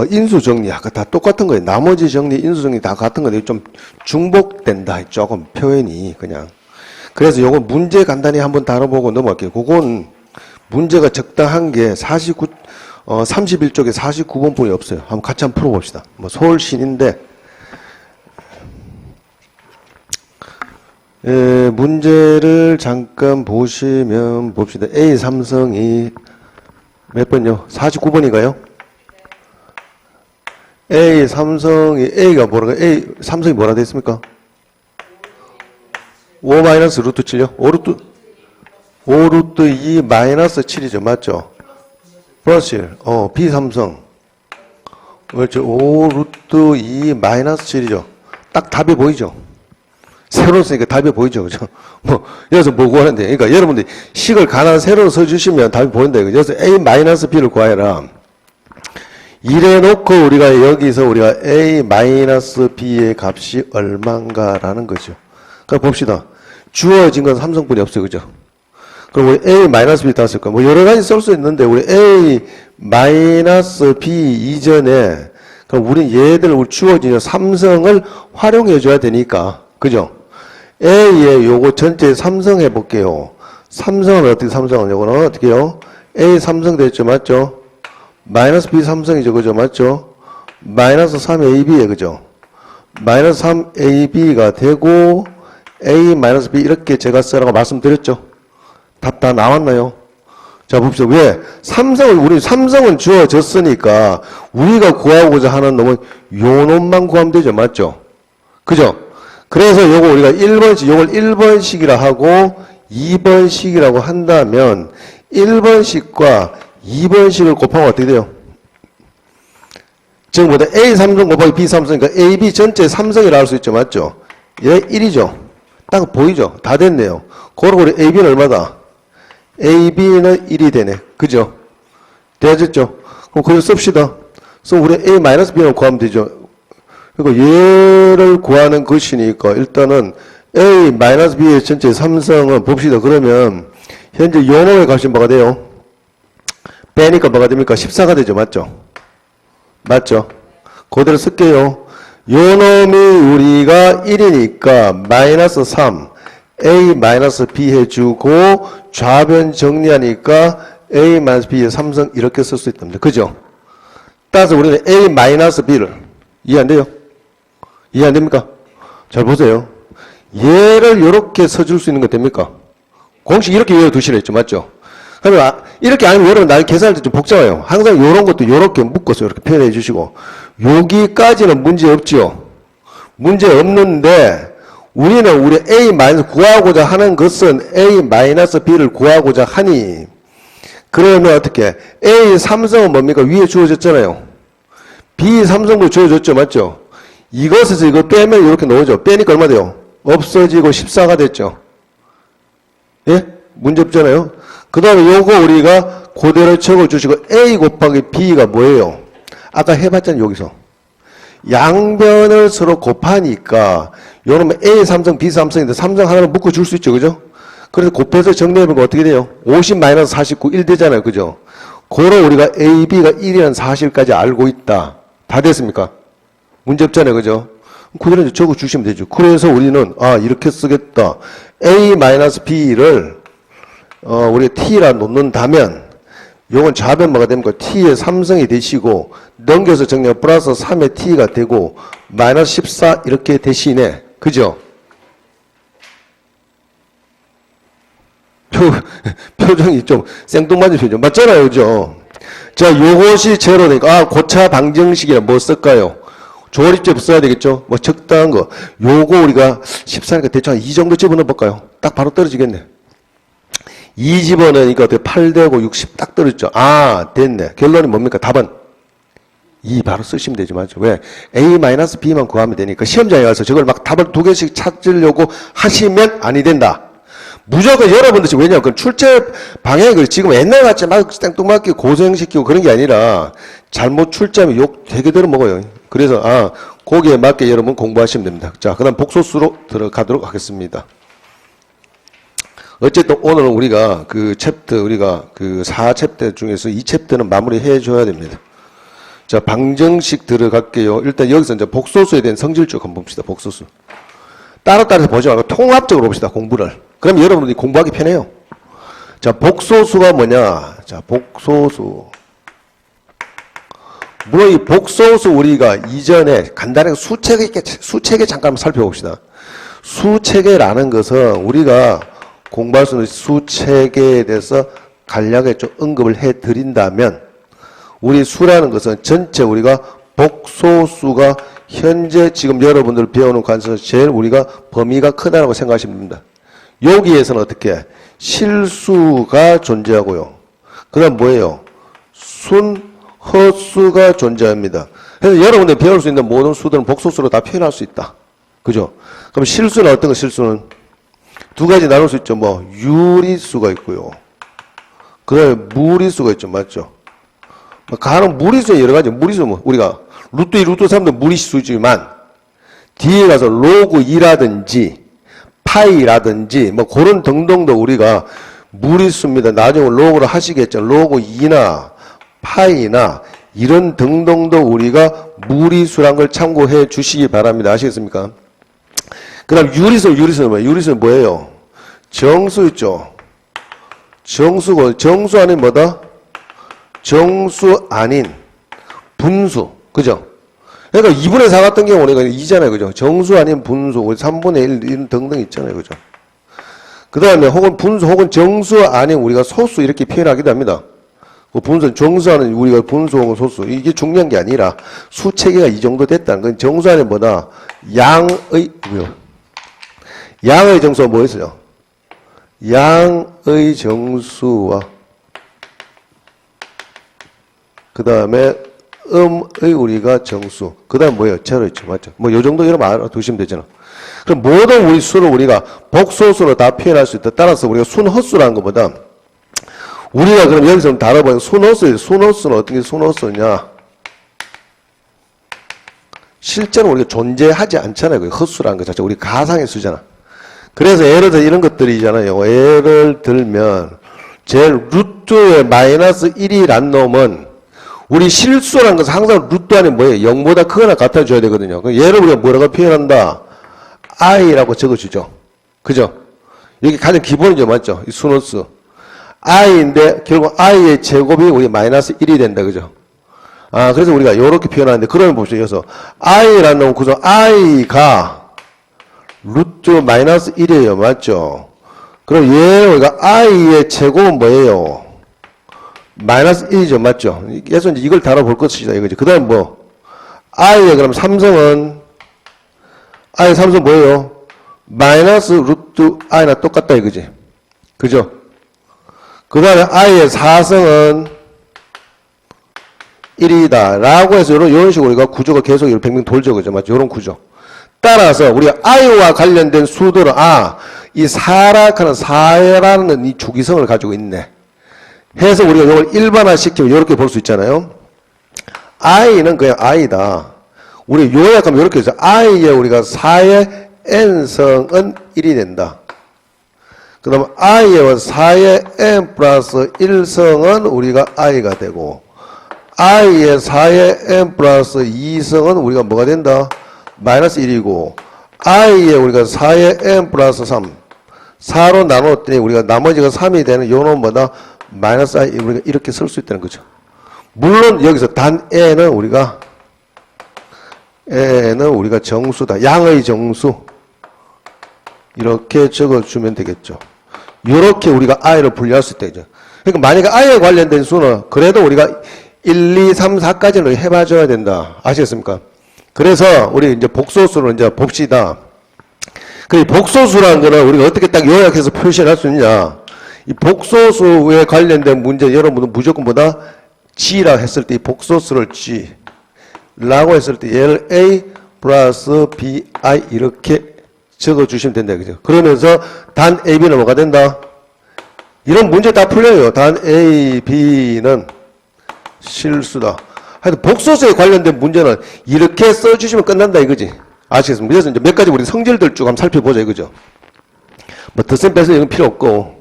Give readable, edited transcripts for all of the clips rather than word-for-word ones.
인수 정리 아까 다 똑같은 거예요. 나머지 정리, 인수 정리 다 같은 건데 좀 중복된다. 조금 표현이 그냥. 그래서 요건 문제 간단히 한번 다뤄보고 넘어갈게요. 그건 문제가 적당한 게 31쪽에 49번 뿐이 없어요. 한번 같이 한번 풀어봅시다. 뭐 서울시인데 문제를 잠깐 보시면 봅시다. A 삼성이 몇 번요? 49번인가요? A 삼성이 A가 뭐라고? A 삼성이 뭐라 됐습니까? 5 마이너스 루트 7요? 5 루트 2 마이너스 7이죠. 맞죠? 플러스 7. B 삼성. 그렇죠. 5 루트 2 마이너스 7이죠. 딱 답이 보이죠? 세로 쓰니까 답이 보이죠. 그죠? 여기서 뭐 구하는데. 그러니까 여러분들이 식을 가난 세로 써주시면 답이 보인다. 여기서 A 마이너스 B를 구하여라. 이래 놓고 여기서 우리가 A 마이너스 B의 값이 얼마인가라는 거죠. 그러니까 봅시다. 주어진 건 삼성뿐이 없어요. 그죠? 그럼 우리 A 마이너스 B 땄을 거야. 뭐 여러 가지 쓸 수 있는데 우리 A 마이너스 B 이전에 그럼 우리 얘들 주어진 삼성을 활용해 줘야 되니까. 그죠? A의 요거 전체 삼성 해볼게요. 삼성은 어떻게 삼성은 요거는 어떻게 해요? A 삼성 됐죠. 맞죠? 마이너스 B 삼성이죠. 그죠? 맞죠? 마이너스 3AB에 그죠? 마이너스 3AB가 되고 A 마이너스 B 이렇게 제가 쓰라고 말씀드렸죠? 답 다 나왔나요? 자 봅시다. 왜? 우리 삼성은 주어졌으니까 우리가 구하고자 하는 놈은 요 놈만 구하면 되죠. 맞죠? 그죠? 그래서 요거 우리가 1번식, 요걸 1번식이라 하고 2번식이라고 한다면 1번식과 2번식을 곱하면 어떻게 돼요? 지금 뭐다? A 삼성 곱하기 B 삼성이니까 A, B 전체 삼성이라 할 수 있죠. 맞죠? 얘 1이죠. 딱 보이죠? 다 됐네요. 그러고 우리 A, B는 얼마다? A, B는 1이 되네. 그죠? 되어졌죠? 그럼 그걸 씁시다. 그래서 우리 A 마이너스 B를 구하면 되죠. 그리고 얘를 구하는 것이니까 일단은 A 마이너스 B의 전체 삼성은 봅시다. 그러면 현재 요 놈의 값이 뭐가 돼요? 빼니까 뭐가 됩니까? 14가 되죠. 맞죠? 맞죠? 그대로 쓸게요. 요 놈이 우리가 1이니까 마이너스 3 A 마이너스 B 해주고 좌변 정리하니까 A 마이너스 B의 삼성 이렇게 쓸 수 있답니다. 그죠? 따라서 우리는 A 마이너스 B를 이해 안 돼요? 이해 안 됩니까? 잘 보세요. 얘를 이렇게 써줄 수 있는 거 됩니까? 공식 이렇게 외워두시라 했죠. 맞죠? 그러면 이렇게 아니면 여러분 나중에 계산할 때 좀 복잡해요. 항상 이런 것도 이렇게 묶어서 이렇게 표현해 주시고 여기까지는 문제 없지요. 문제 없는데 우리는 우리 A 마이너스 구하고자 하는 것은 A 마이너스 B를 구하고자 하니 그러면 어떻게 A 삼성은 뭡니까? 위에 주어졌잖아요. B 삼성도 주어졌죠. 맞죠? 이것에서 이거 빼면 이렇게 나오죠. 빼니까 얼마 돼요? 없어지고 14가 됐죠. 예? 문제 없잖아요. 그 다음에 요거 우리가 그대로 적어주시고 A 곱하기 B가 뭐예요? 아까 해봤잖아요. 여기서. 양변을 서로 곱하니까 요놈은 A 삼성, B 삼성인데 삼성 하나를 묶어줄 수 있죠. 그죠? 그래서 곱해서 정리해보면 어떻게 돼요? 50 마이너스 49, 1 되잖아요. 그죠? 그로 우리가 A, B가 1이라는 사실까지 알고 있다. 다 됐습니까? 문제 없잖아요. 그죠? 그대로 적어주시면 되죠. 그래서 우리는 이렇게 쓰겠다. A 마이너스 B를 우리가 T라 놓는다면 요건 좌변 뭐가 됩니까? T의 삼성이 되시고 넘겨서 정리하면 플러스 3의 T가 되고 마이너스 14 이렇게 되시네. 그죠? 표정이 좀 생뚱맞은 표정. 맞잖아요. 그죠? 자, 요것이 제로니까 고차 방정식이라 뭐 쓸까요? 조립제법 써야 되겠죠? 뭐 적당한 거. 요거 우리가 14니까 대충 한 이 정도 집어넣어 볼까요? 딱 바로 떨어지겠네. 2 집어넣으니까 어떻게 8 되고 60 딱 떨어졌죠? 됐네. 결론이 뭡니까? 답은 2 바로 쓰시면 되죠. 맞죠? 왜? A-B만 구하면 되니까 시험장에 가서 저걸 막 답을 2개씩 찾으려고 하시면 아니 된다. 무조건 여러분들이 왜냐면 그 출제 방향이 지금 옛날 같이 막 땡뚱맞게 고생시키고 그런 게 아니라 잘못 출제하면 욕 되게 들어먹어요. 그래서 거기에 맞게 여러분 공부하시면 됩니다. 자, 그 다음 복소수로 들어가도록 하겠습니다. 어쨌든 오늘은 우리가 그 챕터 우리가 그 4챕터 중에서 이 챕터는 마무리해 줘야 됩니다. 자, 방정식 들어갈게요. 일단 여기서 이제 복소수에 대한 성질 쭉 한번 봅시다. 복소수. 따로따로 보지 말고 통합적으로 봅시다. 공부를. 그럼 여러분들이 공부하기 편해요. 자, 복소수가 뭐냐? 자, 복소수. 물론 이 복소수 우리가 이전에 간단하게 수체계 잠깐 한번 살펴봅시다. 수체계라는 것은 우리가 공부할 수 있는 수체계에 대해서 간략하게 좀 언급을 해 드린다면 우리 수라는 것은 전체 우리가 복소수가 현재 지금 여러분들 배우는 관점에서 제일 우리가 범위가 크다고 생각하시면 됩니다. 여기에서는 어떻게? 실수가 존재하고요. 그 다음 뭐예요? 허수가 존재합니다. 그래서 여러분들이 배울 수 있는 모든 수들은 복소수로 다 표현할 수 있다. 그죠? 그럼 실수는 어떤 거 실수는? 두 가지 나눌 수 있죠. 뭐, 유리수가 있고요. 그 다음에 무리수가 있죠. 맞죠? 간혹 무리수는 여러 가지. 무리수 뭐, 우리가 루트 2, 루트 3도 무리수지만, 뒤에 가서 로그 2라든지, 파이라든지, 뭐, 그런 등등도 우리가 무리수입니다. 나중에 로그를 하시겠죠. 로그 2나, 파이나 이런 등등도 우리가 무리수란 걸 참고해 주시기 바랍니다. 아시겠습니까? 그 다음 유리수는 뭐예요? 유리수는 뭐예요? 정수 있죠? 정수고, 정수 아닌 뭐다? 정수 아닌 분수. 그죠? 그러니까 2분의 4 같은 경우 우리가 2잖아요. 그죠? 정수 아닌 분수. 우리 3분의 1 이런 등등 있잖아요. 그죠? 그 다음에 혹은 분수 혹은 정수 아닌 우리가 소수 이렇게 표현하기도 합니다. 분수, 정수하는 우리가 분수 혹은 소수. 이게 중요한 게 아니라 수체계가 이 정도 됐다는 건 정수 안에 뭐다? 양의 정수가 뭐였어요? 양의 정수와 그 다음에 음의 우리가 정수. 그 다음 뭐예요? 제로 있죠. 맞죠? 뭐 요 정도 이러면 알아두시면 되잖아. 그럼 모든 우리 수를 우리가 복소수로 다 표현할 수 있다. 따라서 우리가 순허수라는 것보다 우리가 그럼 여기서 다뤄보는 순허수예요. 순허수는 어떻게 순허수냐? 실제로 우리가 존재하지 않잖아요. 그 허수라는 것 자체. 우리 가상의 수잖아. 그래서 예를 들어 이런 것들이잖아요. 예를 들면 제일 루트에 마이너스 1이란 놈은 우리 실수라는 것은 항상 루트 안에 뭐예요? 0보다 크거나 같아줘야 되거든요. 얘를 우리가 뭐라고 표현한다? i라고 적어주죠. 그죠? 여기 가장 기본이죠. 맞죠? 이 순허수. i인데 결국 i의 제곱이 우리 마이너스 1이 된다. 그죠? 아, 그래서 우리가 이렇게 표현하는데 그러면 봅시다. 그래서 i라는 놈은 구조 i가 루트 마이너스 1이에요. 맞죠? 그럼 얘 우리가 i의 제곱은 뭐예요? 마이너스 1이죠. 맞죠? 그래서 이제 이걸 다뤄볼 것이다. 이거죠. 그 다음 뭐? i의 그럼 삼성은 i 삼성 뭐예요? 마이너스 루트 i나 똑같다. 이거지. 그죠? 그 다음에 i의 4성은 1이다. 라고 해서 이런 식으로 우리가 구조가 계속 이렇게 뱅뱅 돌죠. 그죠? 맞죠? 이런 구조. 따라서 우리가 i와 관련된 수들은, 이 사라카는 사라는 이 주기성을 가지고 있네. 해서 우리가 이걸 일반화 시키면 이렇게 볼 수 있잖아요. i는 그냥 i다. 우리 요약하면 이렇게 해서 i의 우리가 4의 n성은 1이 된다. 그 다음 i의 4의 n 플러스 1성은 우리가 i가 되고 i의 4의 n 플러스 2성은 우리가 뭐가 된다? 마이너스 1이고 i의 우리가 4의 n 플러스 3 4로 나눴더니 우리가 나머지가 3이 되는 요놈 뭐다? 마이너스 i 우리가 이렇게 쓸 수 있다는 거죠. 물론 여기서 단 n은 우리가 정수다. 양의 정수 이렇게 적어주면 되겠죠. 이렇게 우리가 i를 분리할 수 있다. 그러니까 만약에 i에 관련된 수는 그래도 우리가 1, 2, 3, 4까지는 해봐줘야 된다. 아시겠습니까? 그래서 우리 이제 복소수를 이제 봅시다. 그 복소수라는 거는 우리가 어떻게 딱 요약해서 표시할 수 있냐. 이 복소수에 관련된 문제 여러분은 무조건 뭐다? G라고 했을 때 이 복소수를 G 라고 했을 때 얘를 A 플러스 BI 이렇게 적어주시면 된다. 그죠? 그러면서 단 AB는 뭐가 된다? 이런 문제 다 풀려요. 단 A, B는 실수다. 하여튼 복소수에 관련된 문제는 이렇게 써주시면 끝난다 이거지. 아시겠습니까? 그래서 이제 몇 가지 우리 성질들 쭉 한번 살펴보자 이거죠. 뭐 덧셈 빼서 이건 필요 없고.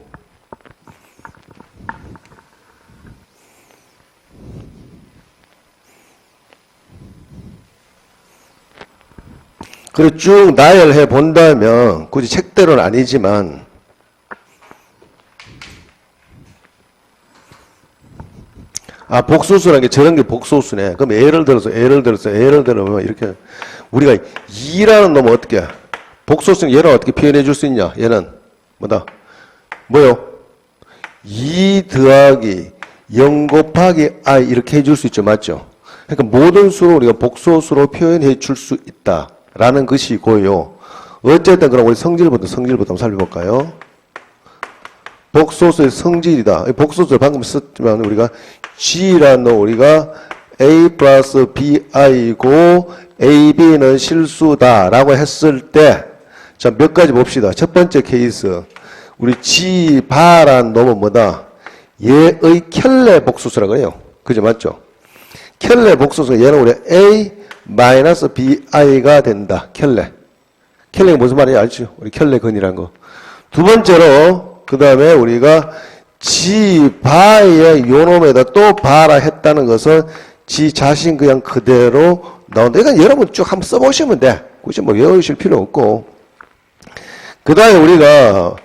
그래 쭉 나열해 본다면 굳이 책대로는 아니지만 복소수라는 게 저런 게 복소수네. 그럼 예를 들어서 이렇게 우리가 2라는 놈은 어떻게 복소수는 얘를 어떻게 표현해 줄 수 있냐? 얘는 뭐다? 뭐요? 2 더하기 0 곱하기 i 이렇게 해줄 수 있죠. 맞죠? 그러니까 모든 수를 우리가 복소수로 표현해 줄 수 있다라는 것이고요. 어쨌든 그럼 우리 성질부터 한번 살펴볼까요? 복소수의 성질이다. 복소수를 방금 썼지만 우리가 G라는 우리가 A 플러스 BI고 AB는 실수다라고 했을 때 자, 몇 가지 봅시다. 첫 번째 케이스. 우리 G 바란 놈은 뭐다? 얘의 켤레 복소수라고 해요. 그죠? 맞죠? 켤레 복소수가 얘는 우리 A 마이너스 BI가 된다. 켤레가 무슨 말인지 알죠? 우리 켤레근이란 거. 두 번째로 그 다음에 우리가 지 바의 요놈에다 또 바라 했다는 것은 지 자신 그냥 그대로 나온다. 이건 여러분 쭉 한번 써보시면 돼. 굳이 뭐 외우실 필요 없고. 그 다음에 우리가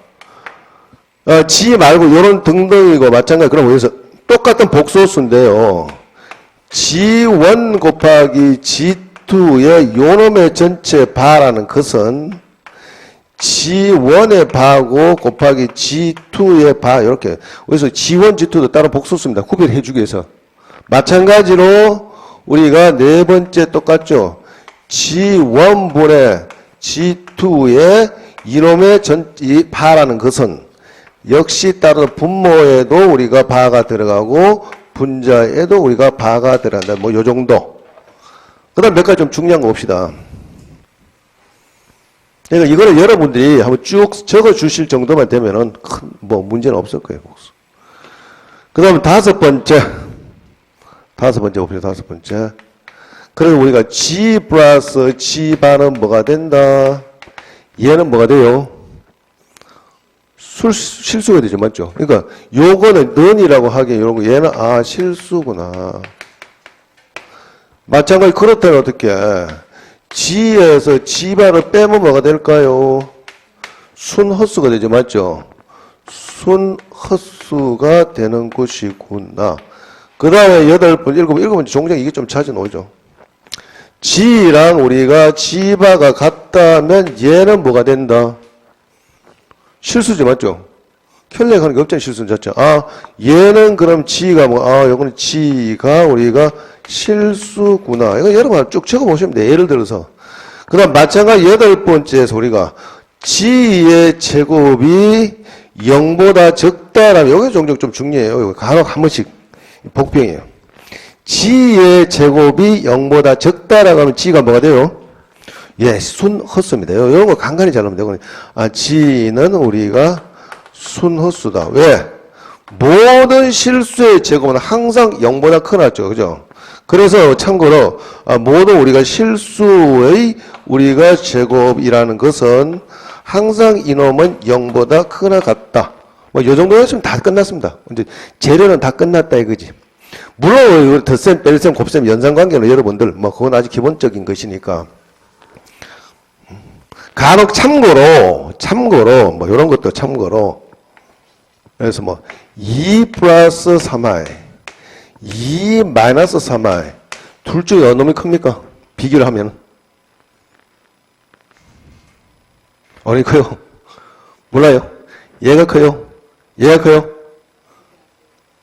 지 말고 요런 등등이고 마찬가지. 그럼 여기서 똑같은 복소수인데요. G1 곱하기 G2의 요놈의 전체 바라는 것은 G1의 바고 곱하기 G2의 바 이렇게 그래서 G1, G2도 따로 복소수입니다. 구별해 주기 위해서. 마찬가지로 우리가 네 번째 똑같죠. G1분의 G2의 이놈의 이 바라는 것은 역시 따로 분모에도 우리가 바가 들어가고 분자에도 우리가 바가 들어간다. 뭐 요 정도. 그다음 몇 가지 좀 중요한 거 봅시다. 그러니까 이거는 여러분들이 한번 쭉 적어 주실 정도만 되면은 큰 뭐 문제는 없을 거예요. 그 다음에 다섯 번째 봅시다. 다섯 번째. 그래서 우리가 G 플러스 G 바는 뭐가 된다? 얘는 뭐가 돼요? 실수가 되죠. 맞죠? 그러니까 요거는 넌이라고 하기에 요런 거 얘는 실수구나. 마찬가지 그렇다면 어떻게 G에서 G바를 빼면 뭐가 될까요? 순허수가 되죠. 맞죠? 순허수가 되는 것이구나. 그 다음에 일곱 번째 종종 이게 좀 자주 나오죠. G랑 우리가 G바가 같다면 얘는 뭐가 된다? 실수죠. 맞죠? 켤레가 하는 게 없잖아요. 실수는 자체. 얘는 그럼 G가 요거는 G가 우리가 실수구나. 이거 여러분 쭉 적어보시면 돼요. 예를 들어서. 그 다음 마찬가지 여덟 번째에서 우리가 G의 제곱이 0보다 적다라면, 여기 종종 좀 중요해요. 간혹 한 번씩 복병이에요. G의 제곱이 0보다 적다라고 하면 G가 뭐가 돼요? 순허수입니다. 이런 거 간간히 잘 하면 되고. G는 우리가 순허수다. 왜? 모든 실수의 제곱은 항상 0보다 크나죠. 그죠? 그래서 참고로 모든 우리가 실수의 우리가 제곱이라는 것은 항상 이놈은 0보다 크나 같다. 뭐 요 정도 했으면 다 끝났습니다. 이제 재료는 다 끝났다 이거지. 물론 덧셈, 뺄셈, 곱셈, 연산관계는 여러분들 뭐 그건 아주 기본적인 것이니까. 간혹 참고로 뭐 이런 것도 참고로. 그래서 2 플러스 3i 2 마이너스 3i 둘 중에 어느 놈이 큽니까? 비교를 하면 어느 커요? 몰라요? 얘가 커요? 얘가 커요?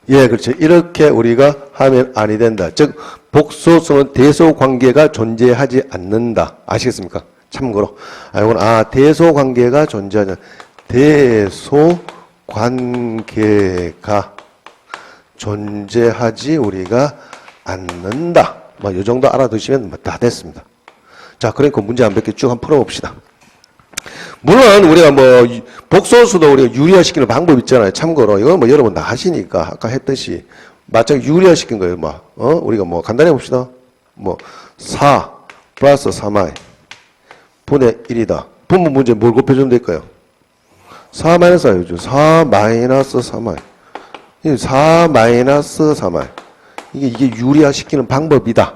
그렇죠. 이렇게 우리가 하면 아니 된다. 즉 복소수는 대소관계가 존재하지 않는다. 아시겠습니까? 참고로 이건 대소관계가 존재하지 않는다. 대소관계가 존재하지 우리가 않는다. 이 정도 알아두시면 다 됐습니다. 자, 그러니까 문제 한 몇 개 쭉 한번 풀어봅시다. 물론 우리가 복소수도 우리가 유리화시키는 방법 있잖아요. 참고로 이건 여러분 다 하시니까 아까 했듯이 마찬가지 유리화시킨 거예요. 우리가 간단히 봅시다. 4 플러스 3i 분의 1이다. 분모 문제 뭘 곱해주면 될까요? 4 마이너스 i죠. 4 마이너스 3i 4 마이너스 3i 이게 유리화시키는 방법이다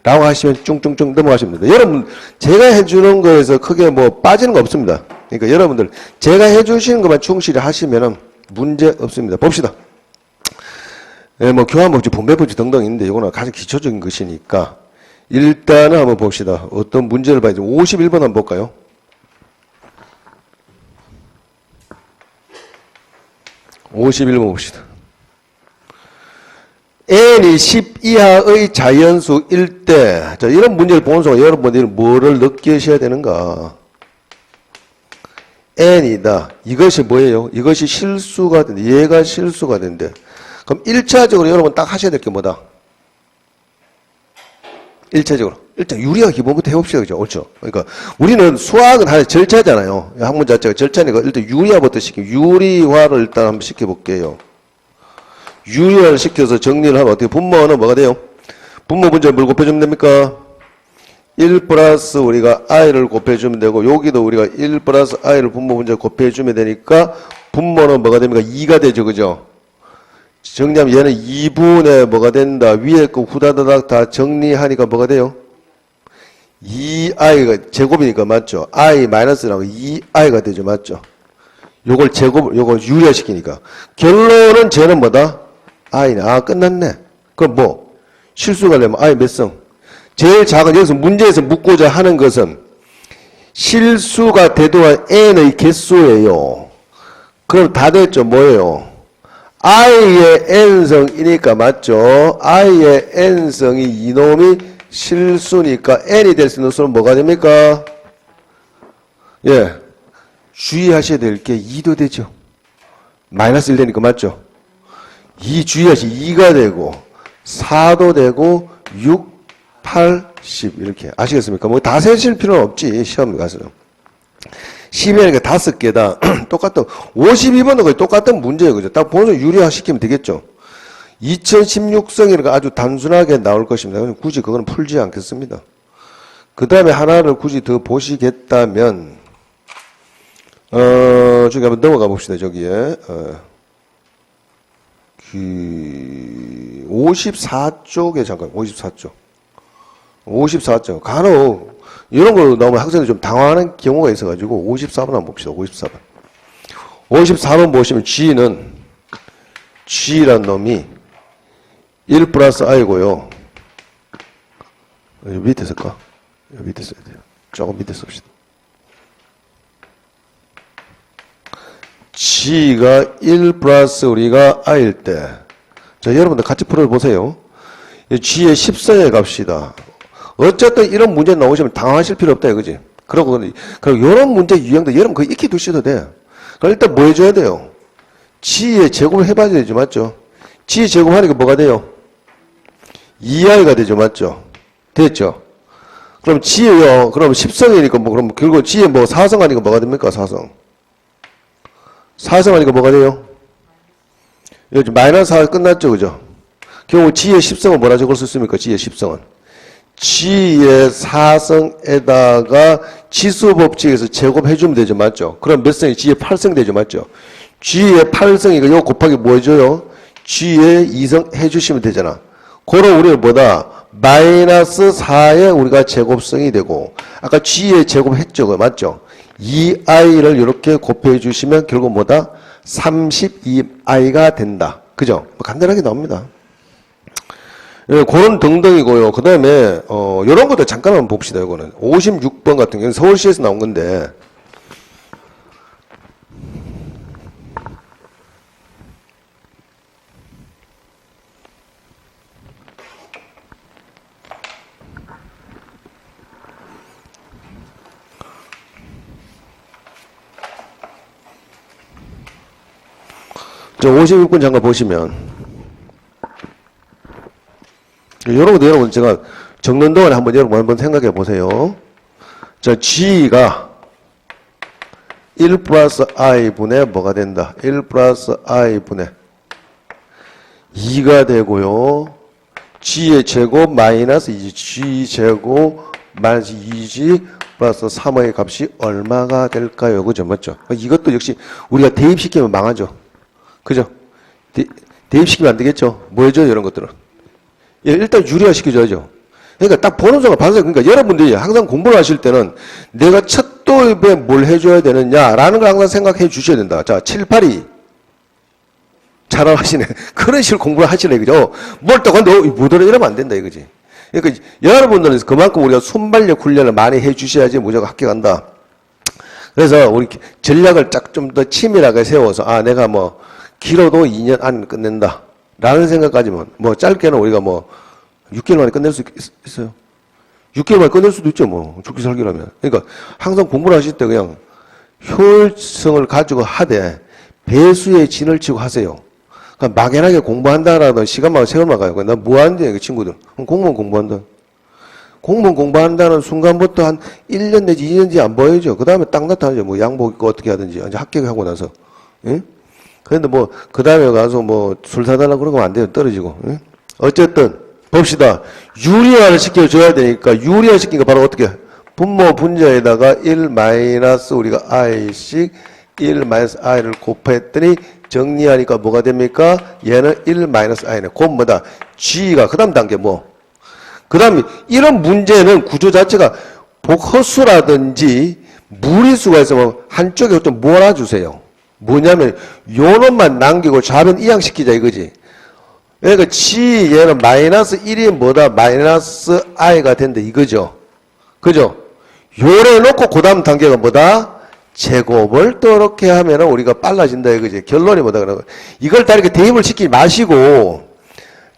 라고 하시면 쭝쭝쭝 넘어가시면 됩니다. 여러분, 제가 해주는 거에서 크게 뭐 빠지는 거 없습니다. 그러니까 여러분들, 제가 해주시는 것만 충실히 하시면은 문제 없습니다. 봅시다. 예, 뭐, 교환법칙, 분배법칙 등등 있는데, 이거는 가장 기초적인 것이니까, 일단은 한번 봅시다. 어떤 문제를 봐야지. 51번 한번 볼까요? 51번 봅시다. n이 10 이하의 자연수일 때, 자, 이런 문제를 보는 순간 여러분들이 뭐를 느끼셔야 되는가? n이다. 이것이 뭐예요? 이것이 실수가 된다. 얘가 실수가 된대. 그럼 1차적으로 여러분 딱 하셔야 될 게 뭐다? 1차적으로. 일단 유리화 기본부터 해봅시다. 그죠? 옳죠? 그러니까 우리는 수학은 하나의 절차잖아요. 학문 자체가 절차니까 일단 유리화부터 유리화를 일단 한번 시켜볼게요. 유리화를 시켜서 정리를 하면 어떻게 분모는 뭐가 돼요? 분모 분자를 뭘 곱해주면 됩니까? 1 플러스 우리가 i를 곱해주면 되고 여기도 우리가 1 플러스 i를 분모 분자 곱해주면 되니까 분모는 뭐가 됩니까? 2가 되죠. 그죠? 정리하면 얘는 2분의 뭐가 된다. 위에 거 후다다닥 다 정리하니까 뭐가 돼요? 2i가 제곱이니까 맞죠? i 마이너스라고 2i가 되죠. 맞죠? 요걸 요걸 유리화시키니까. 결론은 쟤는 뭐다? i네. 아, 끝났네. 그럼 뭐? 실수가 되면 i 몇 성? 제일 작은, 여기서 문제에서 묻고자 하는 것은 실수가 되도록 n의 개수예요. 그럼 다 됐죠. 뭐예요? i의 n성이니까 맞죠? i의 n성이 이놈이 실수니까 n이 될 수 있는 수는 뭐가 됩니까? 예. 주의하셔야 될 게 2도 되죠. 마이너스 1 되니까 맞죠? 2 주의하시 2가 되고 4도 되고 6, 8, 10 이렇게 아시겠습니까? 뭐 다 세실 필요는 없지 시험 가서는. 10이니까 5개다. 똑같다. 52번도 거의 똑같은 문제예요. 그죠? 딱 보면서 유리화 시키면 되겠죠. 2016성이니까 아주 단순하게 나올 것입니다. 굳이 그거는 풀지 않겠습니다. 그 다음에 하나를 굳이 더 보시겠다면 저기 한번 넘어가 봅시다. 저기에 54쪽에 잠깐 54쪽 간혹 이런 거 나오면 학생들이 좀 당황하는 경우가 있어가지고 54번 한번 봅시다. 54번 보시면 G란 놈이 1 플러스 i고요. 여기 밑에 쓸까? 여기 밑에 써야 돼요. 조금 밑에 씁시다. G가 1 플러스 우리가 i일 때, 자, 여러분들 같이 풀어보세요. G의 10성에 갑시다. 어쨌든 이런 문제 나오시면 당황하실 필요 없다, 그지? 그리고 이런 문제 유형도 여러분 거의 익히 두셔도 돼. 그럼 일단 뭐 해줘야 돼요? G의 제곱을 해봐야 되죠, 맞죠? G 제곱하니까 뭐가 돼요? 2i가 되죠, 맞죠? 됐죠? 그럼 G예요. 그럼 10성이니까 뭐, 그럼 결국 G에 뭐 4성 하니까 뭐가 됩니까? 4성. 4성 하니까 뭐가 돼요? 여기 마이너스 4가 끝났죠, 그죠? 결국 G의 10성은 뭐라 적을 수 있습니까? G의 10성은. G의 4성에다가 지수법칙에서 제곱해주면 되죠, 맞죠? 그럼 몇 성이? G의 8성 되죠, 맞죠? G의 8성이니까 이거 곱하기 뭐 해줘요? G의 2성 해주시면 되잖아. 그럼 우리는 뭐다? 마이너스 4의 우리가 제곱성이 되고, 아까 G의 제곱했죠, 맞죠? 2i를 이렇게 곱해주시면 결국 뭐다? 32i가 된다. 그죠? 간단하게 나옵니다. 예, 그런 등등이고요. 그 다음에, 요런 것도 잠깐 한번 봅시다, 이거는. 56번 같은 경우는 서울시에서 나온 건데, 저 56번 잠깐 보시면, 이런 것도 여러분 제가 적는 동안에 여러분 생각해 보세요. 자, G가 1 플러스 i분의 뭐가 된다? 1 플러스 i분의 2가 되고요. G의 제곱 마이너스 2G, G 제곱 마이너스 2G 플러스 3의 값이 얼마가 될까요? 그죠? 맞죠? 이것도 역시 우리가 대입시키면 망하죠. 그죠? 대입시키면 안 되겠죠? 뭐 해줘요, 이런 것들은? 예, 일단 유리화 시켜줘야죠. 그러니까 딱 보는 순간 반성, 그러니까 여러분들이 항상 공부를 하실 때는 내가 첫 도입에 뭘 해줘야 되느냐라는 걸 항상 생각해 주셔야 된다. 자, 7, 8이 잘하시네. 그런 식으로 공부를 하시네, 그죠? 뭘 또, 근데 못 알아 이러면 안 된다, 이거지. 그러니까 여러분들은 그만큼 우리가 순발력 훈련을 많이 해 주셔야지 무조건 합격한다. 그래서 우리 전략을 쫙 좀 더 치밀하게 세워서, 아, 내가 뭐, 길어도 2년 안에 끝낸다. 라는 생각까지면, 뭐, 짧게는 우리가 뭐, 6개월 만에 끝낼 수 있어요. 6개월 만에 끝낼 수도 있죠, 뭐. 죽기 살기라면. 그러니까 항상 공부를 하실 때 그냥 효율성을 가지고 하되 배수의 진을 치고 하세요. 그러니까 막연하게 공부한다라는 시간만 세월만 가요. 난 뭐 하는데, 그 친구들. 공무원 공부한다. 공무원 공부한다는 순간부터 한 1년 내지 2년 뒤에 안 보여죠. 그 다음에 딱 나타나죠. 뭐 양복 입고 어떻게 하든지. 이제 합격하고 나서. 예? 그런데 뭐, 그 다음에 가서 뭐 술 사달라고 그러면 안 돼요. 떨어지고. 예? 어쨌든, 봅시다. 유리화를 시켜줘야 되니까, 유리화 시키니까 바로 어떻게? 분모 분자에다가 1 마이너스 우리가 i씩 1 마이너스 i를 곱했더니 정리하니까 뭐가 됩니까? 얘는 1 마이너스 i네. 곧 뭐다? g가, 그 다음 단계 뭐? 그 다음에 이런 문제는 구조 자체가 복허수라든지 무리수가 있으면 한쪽에 좀 몰아주세요. 뭐냐면 요놈만 남기고 좌변 이항시키자 이거지. 그러니까 g 얘는 마이너스 1이 뭐다? 마이너스 i가 된다 이거죠. 그죠? 요래 놓고 그 다음 단계가 뭐다? 제곱을 또 이렇게 하면은 우리가 빨라진다 이거지. 결론이 뭐다 그러고 이걸 다 이렇게 대입을 시키지 마시고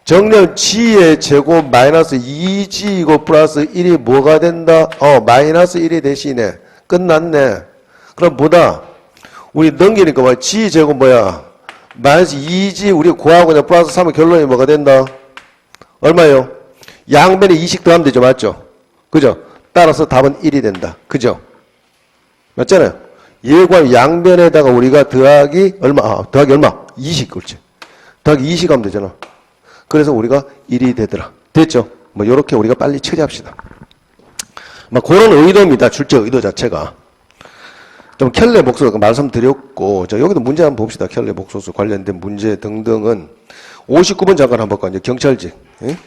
정렬 g의 제곱 마이너스 2g이고 플러스 1이 뭐가 된다? 마이너스 1이 대신에 끝났네. 그럼 뭐다? 우리 넘기니까 뭐 g 제곱 뭐야? 마이너스 2g 우리 구하고 그냥 플러스 3은 결론이 뭐가 된다? 얼마요? 양변에 2씩 더하면 되죠. 맞죠? 그죠? 따라서 답은 1이 된다. 그죠? 맞잖아요. 얘과 양변에다가 우리가 더하기 얼마? 더하기 얼마? 20. 그렇지. 더하기 20 하면 되잖아. 그래서 우리가 1이 되더라. 됐죠? 뭐, 요렇게 우리가 빨리 처리합시다. 뭐, 그런 의도입니다. 출제 의도 자체가. 좀 켤레 목소수 말씀드렸고, 자, 여기도 문제 한번 봅시다. 켤레 목소수 관련된 문제 등등은. 59번 잠깐 한번 볼까? 이제 경찰직. 예?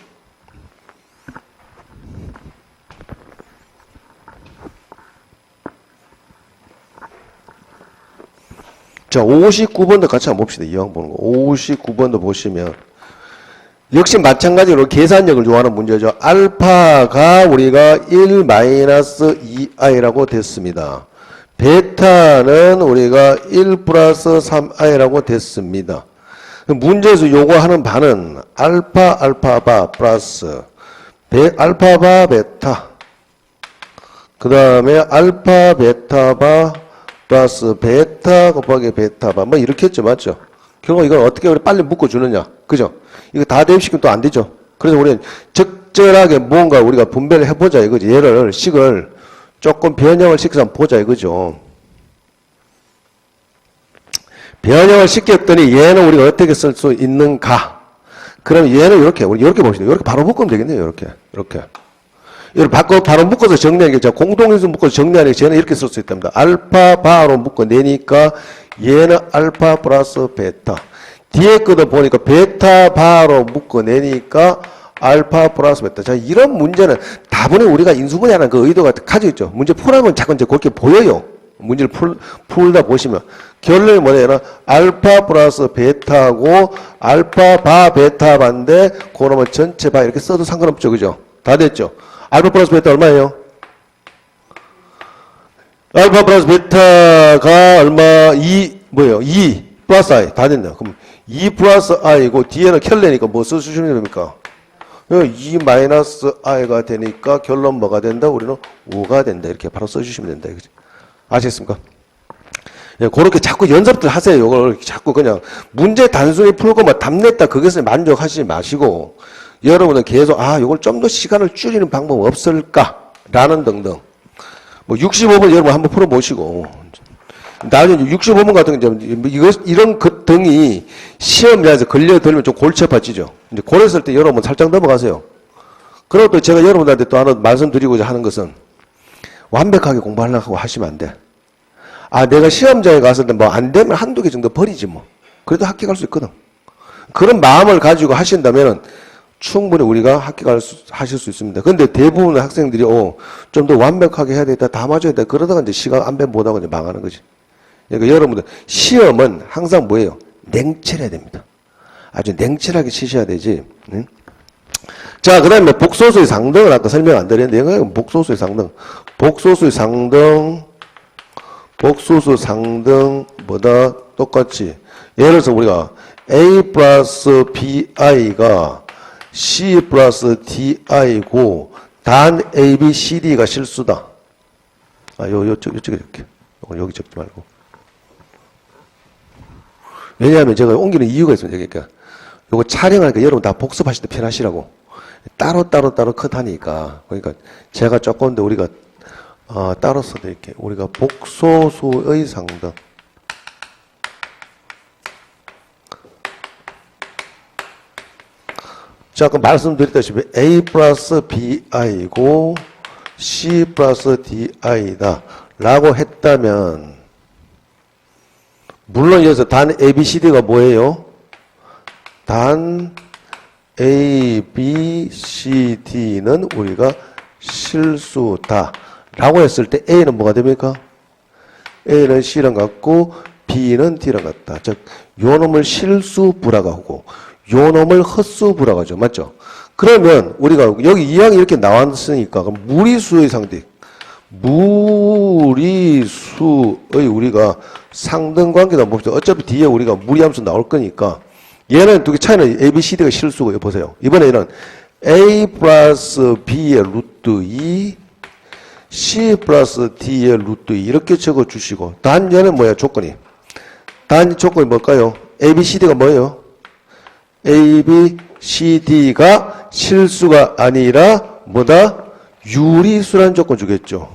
자, 59번도 같이 한번 봅시다. 이왕 보는 거. 59번도 보시면. 역시 마찬가지로 계산력을 요하는 문제죠. 알파가 우리가 1 마이너스 2i라고 됐습니다. 베타는 우리가 1 플러스 3i라고 됐습니다. 문제에서 요구하는 바는 알파, 알파바 플러스 알파바 베타 그 다음에 알파, 베타바 플러스 베타 곱하기 베타바 뭐 이렇게 했죠. 맞죠? 결국 이걸 어떻게 우리 빨리 묶어주느냐. 그죠? 이거 다 대입시키면 또 안 되죠. 그래서 우리는 적절하게 뭔가 우리가 분배를 해보자 이거지. 얘를 식을 조금 변형을 시켜서 한번 보자 이거죠. 변형을 시켰더니 얘는 우리가 어떻게 쓸 수 있는가. 그럼 얘는 이렇게, 우리 이렇게 봅시다. 이렇게 바로 묶으면 되겠네요. 이렇게. 이걸 바로 묶어서 정리하는 게, 공동인수 묶어서 정리하는 게 쟤는 이렇게 쓸 수 있답니다. 알파 바로 묶어내니까 얘는 알파 플러스 베타. 뒤에 거도 보니까 베타 바로 묶어내니까 알파 플러스 베타. 자, 이런 문제는 다분히 우리가 인수분해하는 그 의도가 가지고 있죠. 문제 풀어보면 자꾸 이제 그렇게 보여요. 문제를 풀다 보시면. 결론이 뭐냐면 알파 플러스 베타고 알파 바 베타 반데 그러면 전체 바 이렇게 써도 상관없죠. 그죠? 다 됐죠? 알파 플러스 베타 얼마예요? 알파 플러스 베타가 얼마? 2 뭐예요? 2 플러스 i 다 됐네요. 그럼 2 플러스 i고 뒤에는 켤레니까 뭐 써주시면 됩니까? 2 마이너스 i가 되니까 결론 뭐가 된다? 우리는 5가 된다. 이렇게 바로 써주시면 된다. 이거지. 아시겠습니까? 예, 그렇게 자꾸 연습들 하세요. 이걸 자꾸 그냥 문제 단순히 풀고 뭐 답냈다 그것에 만족하시지 마시고 여러분은 계속 이걸 좀 더 시간을 줄이는 방법 없을까라는 등등. 뭐 65번 여러분 한번 풀어보시고 나중에 65번 같은 경우 이런 것 등이 시험장에서 걸려들면 좀 골치 아파지죠. 이제 그랬을 때 여러분 살짝 넘어가세요. 그리고 또 제가 여러분들한테 또 하나 말씀드리고자 하는 것은 완벽하게 공부하려고 하시면 안 돼. 내가 시험장에 갔을 때 뭐 안 되면 한두 개 정도 버리지 뭐. 그래도 합격할 수 있거든. 그런 마음을 가지고 하신다면 충분히 우리가 하실 수 있습니다. 근데 대부분의 학생들이, 좀 더 완벽하게 해야 되겠다, 다 맞아야 돼. 그러다가 이제 시간 안배 못하고 이제 망하는 거지. 그러니까 여러분들, 시험은 항상 뭐예요? 냉철해야 됩니다. 아주 냉철하게 치셔야 되지. 응? 자, 그 다음에 복소수의 상등을 아까 설명 안 드렸는데, 복소수의 상등. 복소수의 상등보다 똑같이. 예를 들어서 우리가 A 플러스 BI가 C 플러스 DI고, 단 A, B, C, D가 실수다. 요쪽에 적게. 여기 적지 말고. 왜냐하면 제가 옮기는 이유가 있습니다. 그러니까, 요거 촬영하니까 여러분 다 복습하실 때 편하시라고. 따로 컷하니까. 그러니까 제가 조금 더 우리가, 따로 써드릴게요. 우리가 복소수의 상등. 자, 아까 말씀드렸다시피 A 플러스 BI고 C 플러스 DI다 라고 했다면, 물론 여기서 단 A, B, C, D가 뭐예요? 단 A, B, C, D는 우리가 실수다 라고 했을 때 A는 뭐가 됩니까? A는 C랑 같고 B는 D랑 같다. 즉, 요 놈을 실수부라고 하고 요 놈을 헛수부라고 하죠. 맞죠? 그러면 우리가 여기 이항이 이렇게 나왔으니까 그럼 무리수의 상등, 무리수의 우리가 상등관계다 봅시다. 어차피 뒤에 우리가 무리함수 나올 거니까 얘는 두 개 차이는 A, B, C, D가 실수고요. 보세요. 이번에는 A 플러스 B의 루트 2, C 플러스 D의 루트 2 이렇게 적어주시고, 단 얘는 뭐야? 조건이. 단 조건이 뭘까요? A, B, C, D가 뭐예요? A, B, C, D가 실수가 아니라 뭐다? 유리수라는 조건 주겠죠.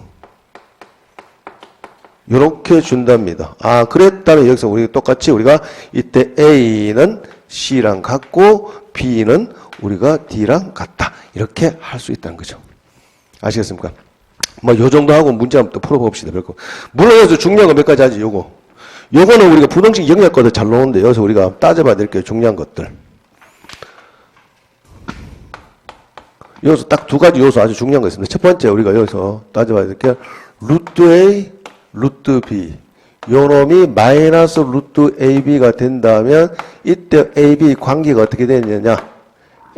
이렇게 준답니다. 그랬다면 여기서 우리가 똑같이 우리가 이때 A는 C랑 같고 B는 우리가 D랑 같다. 이렇게 할 수 있다는 거죠. 아시겠습니까? 요 정도 하고 문제 한번 또 풀어봅시다. 물론 여기서 중요한 거 몇 가지 하지, 요거는 우리가 부동식 영역거들 잘 나오는데 여기서 우리가 따져봐야 될 게 중요한 것들. 여기서 딱 두 가지 요소 아주 중요한 거 있습니다. 첫 번째 우리가 여기서 따져봐야 될 게 루트 A, 루트 B. 요 놈이 마이너스 루트 AB가 된다면 이때 AB 관계가 어떻게 되느냐.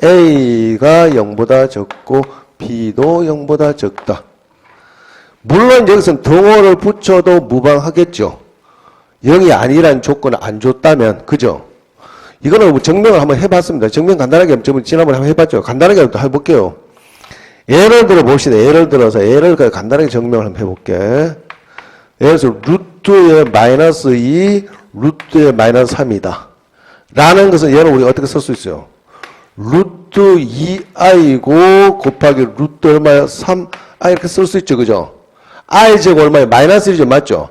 A가 0보다 적고 B도 0보다 적다. 물론 여기서는 등호를 붙여도 무방하겠죠. 0이 아니란 조건을 안 줬다면, 그죠? 이거는 증명을 한번 해봤습니다. 증명 간단하게 지난번에 한번 해봤죠. 간단하게 또 해볼게요. 예를 들어 봅시다. 예를 들어서 예를 간단하게 증명을 한번 해볼게. 예를 들어서 루트의 마이너스 2, 루트의 마이너스 3이다. 라는 것은 얘는 우리가 어떻게 쓸 수 있어요? 루트 2i고 곱하기 루트 얼마야? 3i 이렇게 쓸 수 있죠. 그죠? i제곱 얼마야? 마이너스 1이죠. 맞죠?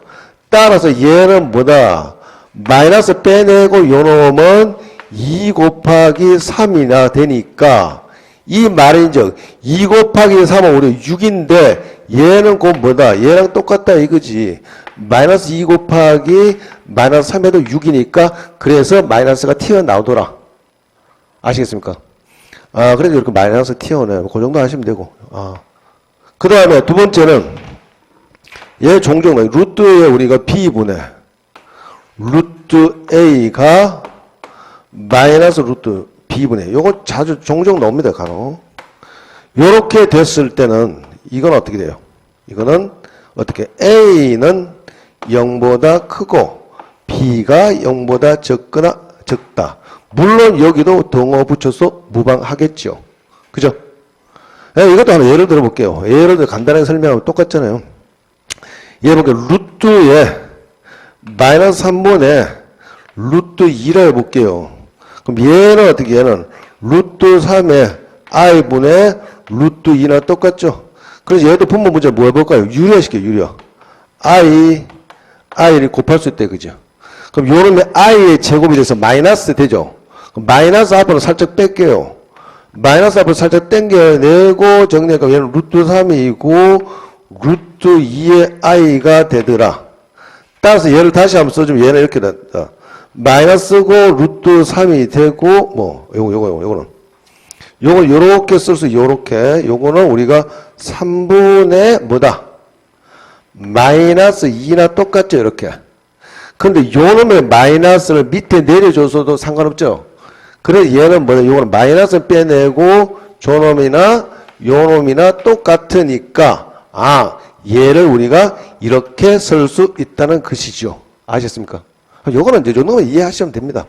따라서 얘는 뭐다? 마이너스 빼내고 요 놈은 2 곱하기 3이나 되니까 이 말인즉 2 곱하기 3은 우리 6인데 얘는 곧 뭐다? 얘랑 똑같다 이거지. 마이너스 2 곱하기 마이너스 3에도 6이니까 그래서 마이너스가 튀어나오더라. 아시겠습니까? 그래도 이렇게 마이너스 튀어나와요. 그 정도 하시면 되고. 그 다음에 두 번째는 얘 종종 루트에 우리가 B분의 루트 A가 마이너스 루트 B분의 요거 자주 종종 나옵니다. 간혹. 요렇게 됐을 때는 이건 어떻게 돼요? 이거는 어떻게 A는 0보다 크고 B가 0보다 적거나 적다. 물론 여기도 등호 붙여서 무방하겠죠. 그죠? 이것도 하나 예를 들어 볼게요. 예를 들어 간단하게 설명하면 똑같잖아요. 얘 볼게요. 루트에 마이너스 3분의 루트 2라 해볼게요. 그럼 얘는 어떻게 얘는 루트 3의 i분의 루트 2나 똑같죠? 그래서 얘도 분모 문제 뭐 해볼까요? 유리화시켜요. 유리화. i를 곱할 수 있대. 그죠? 그럼 요놈의 i의 제곱이 돼서 마이너스 되죠? 그럼 마이너스 앞으로 살짝 뺄게요. 마이너스 앞으로 살짝 땡겨내고 정리하니까 얘는 루트 3이고 루트 2의 i가 되더라. 따라서 얘를 다시 한번 써주면 얘는 이렇게 된다. 마이너스고 루트 3이 되고 요거는 요거 요렇게 쓸 수, 요렇게. 요거는 우리가 3분의 뭐다? 마이너스 2나 똑같죠, 이렇게. 근데 요 놈의 마이너스를 밑에 내려줘서도 상관없죠. 그래서 얘는 뭐냐, 요거는 마이너스 빼내고, 저놈이나 요놈이나 똑같으니까, 얘를 우리가 이렇게 쓸 수 있다는 것이죠. 아셨습니까? 요거는 이제 요 놈을 이해하시면 됩니다.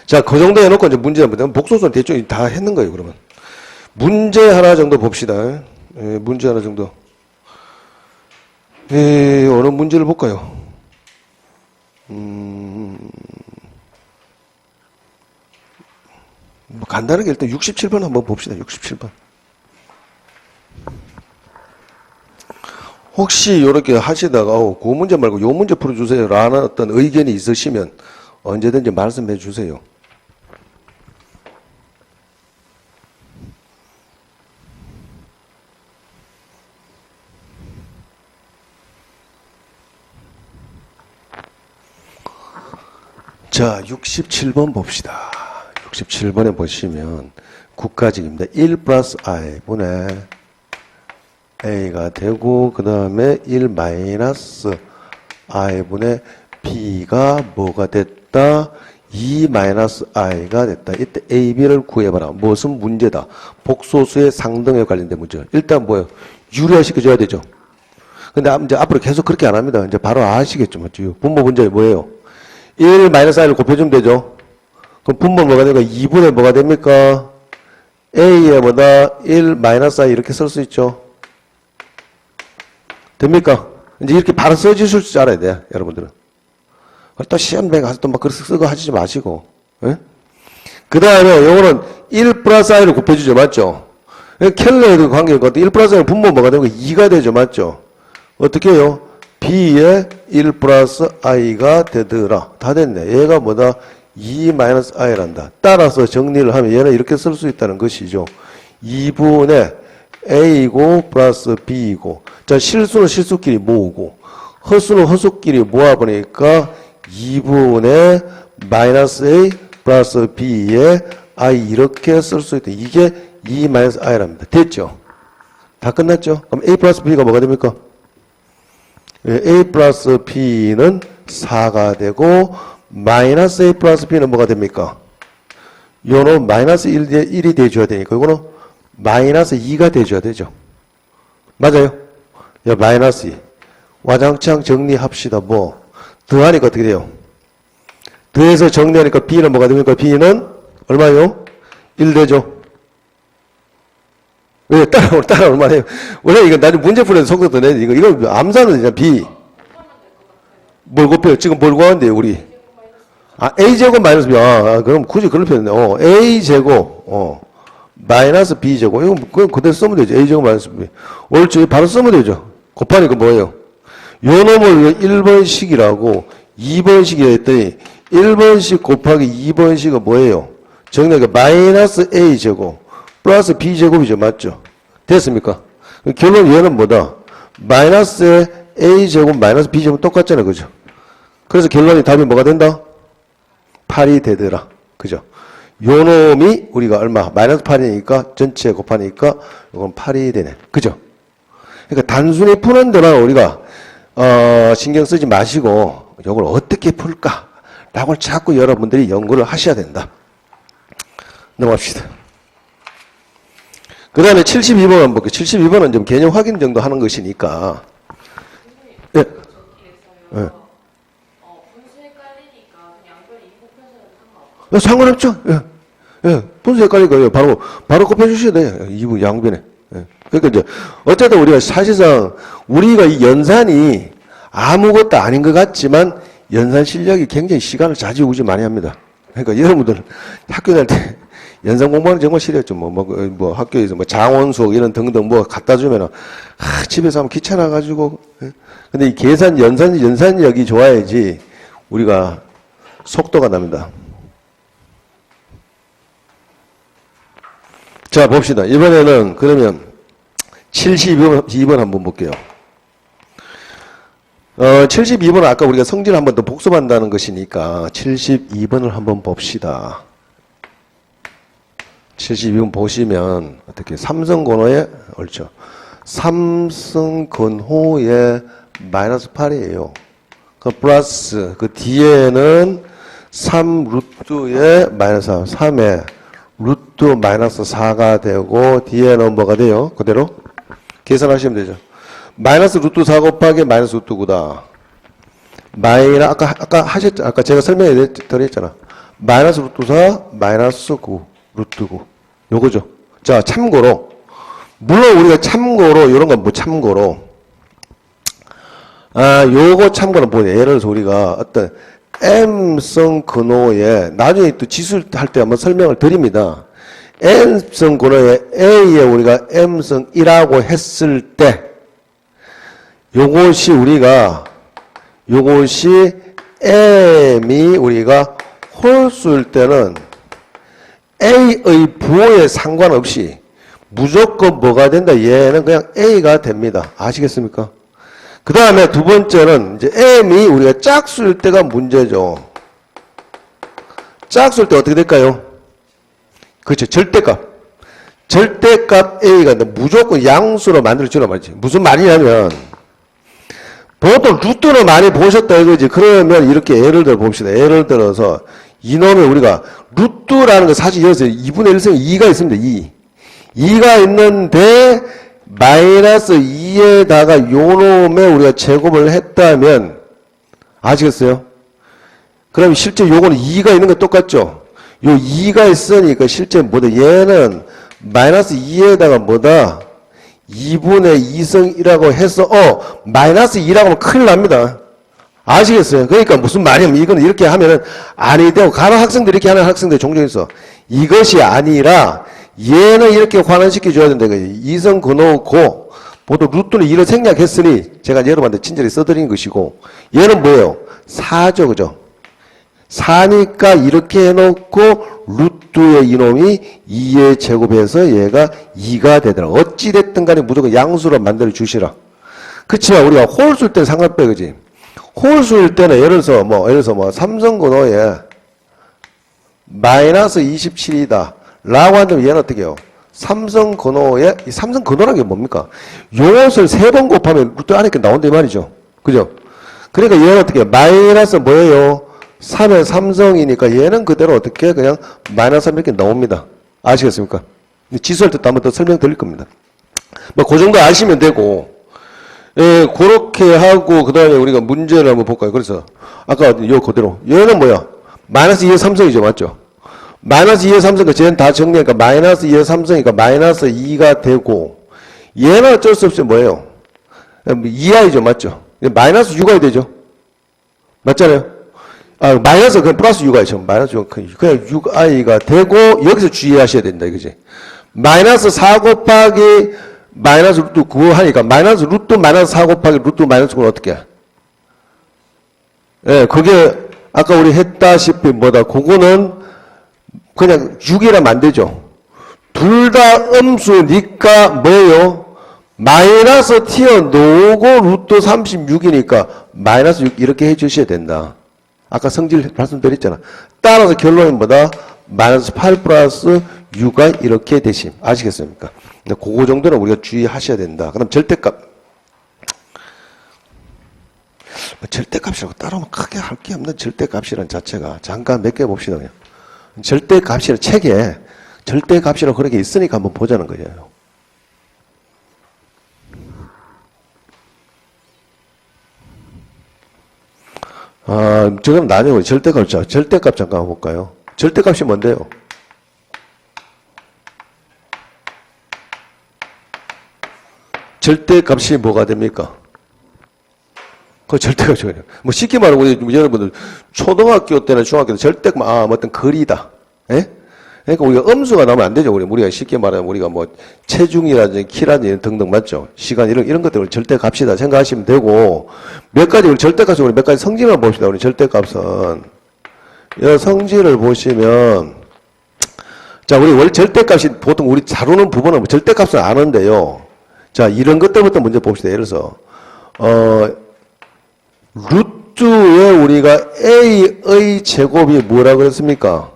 자, 그 정도 해놓고 이제 문제 한번, 복소수는 대충 다 했는 거예요, 그러면. 문제 하나 정도 봅시다. 예, 문제 하나 정도. 예, 어느 문제를 볼까요? 뭐 간단하게 일단 67번 한번 봅시다. 67번. 혹시 이렇게 하시다가 그 문제 말고 요 문제 풀어주세요 라는 어떤 의견이 있으시면 언제든지 말씀해 주세요. 자, 67번 봅시다. 67번에 보시면 국가직입니다. 1 플러스 I 분의 A가 되고 그 다음에 1 마이너스 I분의 B가 뭐가 됐다? 2 마이너스 I가 됐다. 이때 A, B를 구해봐라. 무슨 문제다? 복소수의 상등에 관련된 문제. 일단 뭐예요? 유리화시켜줘야 되죠. 근데 이제 앞으로 계속 그렇게 안 합니다. 이제 바로 아시겠죠. 맞죠? 분모 문제 뭐예요? 1 마이너스 I를 곱해주면 되죠. 그럼 분모 뭐가 됩니까? 2분의 뭐가 됩니까? A에 뭐다? 1 마이너스 I 이렇게 쓸 수 있죠. 됩니까? 이제 이렇게 바로 써주실 줄 알아야 돼요, 여러분들은. 또 시험에 가서 또 막 그렇게 쓰고 하지 마시고. 예? 그 다음에 요거는 1 플러스 I를 곱해주죠. 맞죠? 켈러에도 관계가 있거든. 1 플러스 I는 분모 뭐가 되고 2가 되죠. 맞죠? 어떻게 해요? B에 1 플러스 I가 되더라. 다 됐네. 얘가 뭐다? 2 마이너스 I란다. 따라서 정리를 하면 얘는 이렇게 쓸 수 있다는 것이죠. 2분의 A고 플러스 B고. 자, 실수는 실수끼리 모으고, 허수는 허수끼리 모아보니까 2분의 마이너스 A 플러스 B에 I 이렇게 쓸 수 있다. 이게 2 마이너스 I랍니다. 됐죠? 다 끝났죠? 그럼 A 플러스 B가 뭐가 됩니까? A 플러스 B는 4가 되고, 마이너스 A 플러스 B는 뭐가 됩니까? 요는 마이너스 1이 돼줘야 되니까, 이거는 마이너스 2가 돼줘야 되죠. 맞아요? 야, 마이너스 2. 와장창 정리합시다. 뭐, 더하니까 어떻게 돼요? 더해서 정리하니까 B는 뭐가 됩니까? B는 얼마요? 1 되죠? 왜? 따라 얼마예요? 원래 이거 나중에 문제 풀어서 속도 더 내야 돼. 이거 암산은 되잖아, B. 뭘 곱해요? 지금 뭘 구하는데요, 우리? A제곱 마이너스 B. 그럼 굳이 그걸 표현했네. A제곱, 마이너스 B제곱. 이거 그대로 쓰면 되죠. A제곱 마이너스 B. 옳죠. 바로 쓰면 되죠. 곱하니까 뭐예요? 요 놈을 1번식이라고 2번식이라 했더니 1번식 곱하기 2번식은 뭐예요? 정리하니까 마이너스 A제곱 플러스 B제곱이죠. 맞죠? 됐습니까? 결론 얘는 뭐다? 마이너스 A제곱 마이너스 B제곱 똑같잖아요. 그죠? 그래서 결론이 답이 뭐가 된다? 8이 되더라. 그죠? 요 놈이 우리가 얼마? 마이너스 8이니까 전체 곱하니까 이건 8이 되네. 그죠? 그러니까 단순히 푸는 데만 우리가 신경 쓰지 마시고 이걸 어떻게 풀까라고 자꾸 여러분들이 연구를 하셔야 된다. 넘어갑시다. 그 다음에 72번 한번 볼게요. 72번은 좀 개념 확인 정도 하는 것이니까. 예. 예. 분수 헷갈리니까 그냥 양변 인국 펴서는 상관없어. 상관없죠. 예. 분수 헷갈리니까 바로 곱해주셔야 돼요. 이부 양변에. 예. 그러니까 이제 어쨌든 우리가 사실상 우리가 이 연산이 아무것도 아닌 것 같지만 연산 실력이 굉장히 시간을 좌지우지 많이 합니다. 그러니까 여러분들 학교 다닐 때 연산 공부하는 정말 싫었죠. 뭐 학교에서 뭐 장원수학 이런 등등 뭐 갖다 주면은 집에서 하면 귀찮아가지고. 예. 근데 이 계산 연산력이 좋아야지 우리가 속도가 납니다. 자, 봅시다. 이번에는 그러면 72번 한번 볼게요. 72번은 아까 우리가 성질을 한번 더 복습한다는 것이니까 72번을 한번 봅시다. 72번 보시면 어떻게 삼성건호의 옳죠. 삼성건호의 마이너스 8이에요. 그 플러스 그 뒤에는 3 루트의 마이너스 4, 3에 루트 마이너스 4가 되고 뒤에는 뭐가 돼요? 그대로 계산하시면 되죠. 마이너스 루트 4 곱하기 마이너스 루트 9다. 아까 하셨죠? 아까 제가 설명해 드렸잖아. 마이너스 루트 4 마이너스 9 루트 9 요거죠. 자, 참고로 물론 우리가 참고로 이런 건 뭐 참고로 요거 참고로 뭐냐. 예를 들어서 우리가 어떤 M성 근호에 나중에 또 지수할 때 한번 설명을 드립니다. M성 근호에 A에 우리가 M성 1하고 했을 때 요것이 M이 우리가 홀수일 때는 A의 부호에 상관없이 무조건 뭐가 된다? 얘는 그냥 A가 됩니다. 아시겠습니까? 그 다음에 두 번째는 이제 M이 우리가 짝수일 때가 문제죠. 짝수일 때 어떻게 될까요? 그렇죠. 절대값. 절대값 A가 무조건 양수로 만들어주란 말이지. 무슨 말이냐면 보통 루트를 많이 보셨다 이거지. 그러면 이렇게 예를 들어 봅시다. 예를 들어서 이놈의 우리가 루트라는 거 사실 여기서 2분의 1승 2가 있습니다. 2가 있는데 마이너스 2에다가 요놈의 우리가 제곱을 했다면 아시겠어요? 그럼 실제 요거는 2가 있는 거 똑같죠? 요 2가 있으니까 실제 뭐다? 얘는 마이너스 2에다가 뭐다? 2분의 2승이라고 해서 마이너스 2라고 하면 큰일 납니다. 아시겠어요? 그러니까 무슨 말이냐면 이거는 이렇게 하면은 아니 되고 가로 학생들이 이렇게 하는 학생들이 종종 있어. 이것이 아니라 얘는 이렇게 환원시켜 줘야 된다. 2성 근호고 보통 루트는 2를 생략했으니 제가 여러분한테 친절히 써드린 것이고 얘는 뭐예요? 4죠. 그죠? 4니까 이렇게 해놓고 루트의 이놈이 2에 제곱해서 얘가 2가 되더라. 어찌됐든 간에 무조건 양수로 만들어 주시라. 그치만 우리가 홀수일 때는 상관없다. 그지? 홀수일 때는 예를 들어서 삼성근호에 마이너스 27이다. 라고 한다면 얘는 어떻게 해요? 삼성근호에, 이 삼성근호라는 게 뭡니까? 요것을 3번 곱하면 루트 안에 나온다 이 말이죠. 그죠? 그러니까 얘는 어떻게 해요? 마이너스 뭐예요? 3의 삼성이니까 얘는 그대로 어떻게 그냥 마이너스 3 이렇게 나옵니다. 아시겠습니까? 지수할 때도 한번 더 설명 드릴 겁니다. 그 정도 아시면 되고, 예, 그렇게 하고, 그 다음에 우리가 문제를 한번 볼까요? 그래서, 아까 요 그대로. 얘는 뭐야? 마이너스 2의 삼성이죠. 맞죠? 마이너스 2의 삼성, 쟤는 다 정리하니까 마이너스 2의 삼성이니까 마이너스 2가 되고, 얘는 어쩔 수 없이 뭐예요? 2i죠. 맞죠? 마이너스 6i 되죠? 맞잖아요? 마이너스, 그냥 플러스 6i죠. 마이너스 6, 그냥 6i가 되고, 여기서 주의하셔야 된다, 이거지. 마이너스 4 곱하기 마이너스 루트 9 하니까, 마이너스 루트 마이너스 4 곱하기 루트 마이너스 9는 어떻게 해? 예, 그게, 아까 우리 했다시피 그거는 그냥 6이라면 안 되죠. 둘 다 음수니까 뭐예요? 마이너스 튀어놓고 루트 36이니까 마이너스 6 이렇게 해주셔야 된다. 아까 성질 말씀드렸잖아. 따라서 결론은 뭐다? 마이너스 8 플러스 6가 이렇게 되심. 아시겠습니까? 그거 정도는 우리가 주의하셔야 된다. 그 다음 절대값. 절대값이라고 따로 크게 할 게 없는 절대값이라는 자체가 잠깐 몇 개 봅시다. 그냥. 절대값이라는 책에 절대값이라고 그런 게 있으니까 한번 보자는 거예요. 지금 나중에 절대값 잠깐 볼까요? 절대값이 뭔데요? 절대값이 뭐가 됩니까? 그 절대값이 뭐예요? 쉽게 말하면 우리 여러분들 초등학교 때나 중학교 때 절대값 어떤 거리다. 예? 그러니까 우리가 음수가 나오면 안 되죠. 우리가 쉽게 말하면 우리가 체중이라든지 키라든지 등등 맞죠? 시간 이런 것들을 절대값이다 생각하시면 되고 몇 가지 우리 절대값을 우리 몇 가지 성질을 봅시다. 우리 절대값은 이 성질을 보시면 자 우리 원래 절대값이 보통 우리 다루는 부분은 절대값을 아는데요. 자 이런 것들부터 먼저 봅시다. 예를 들어서 루트에 우리가 a의 제곱이 뭐라고 그랬습니까?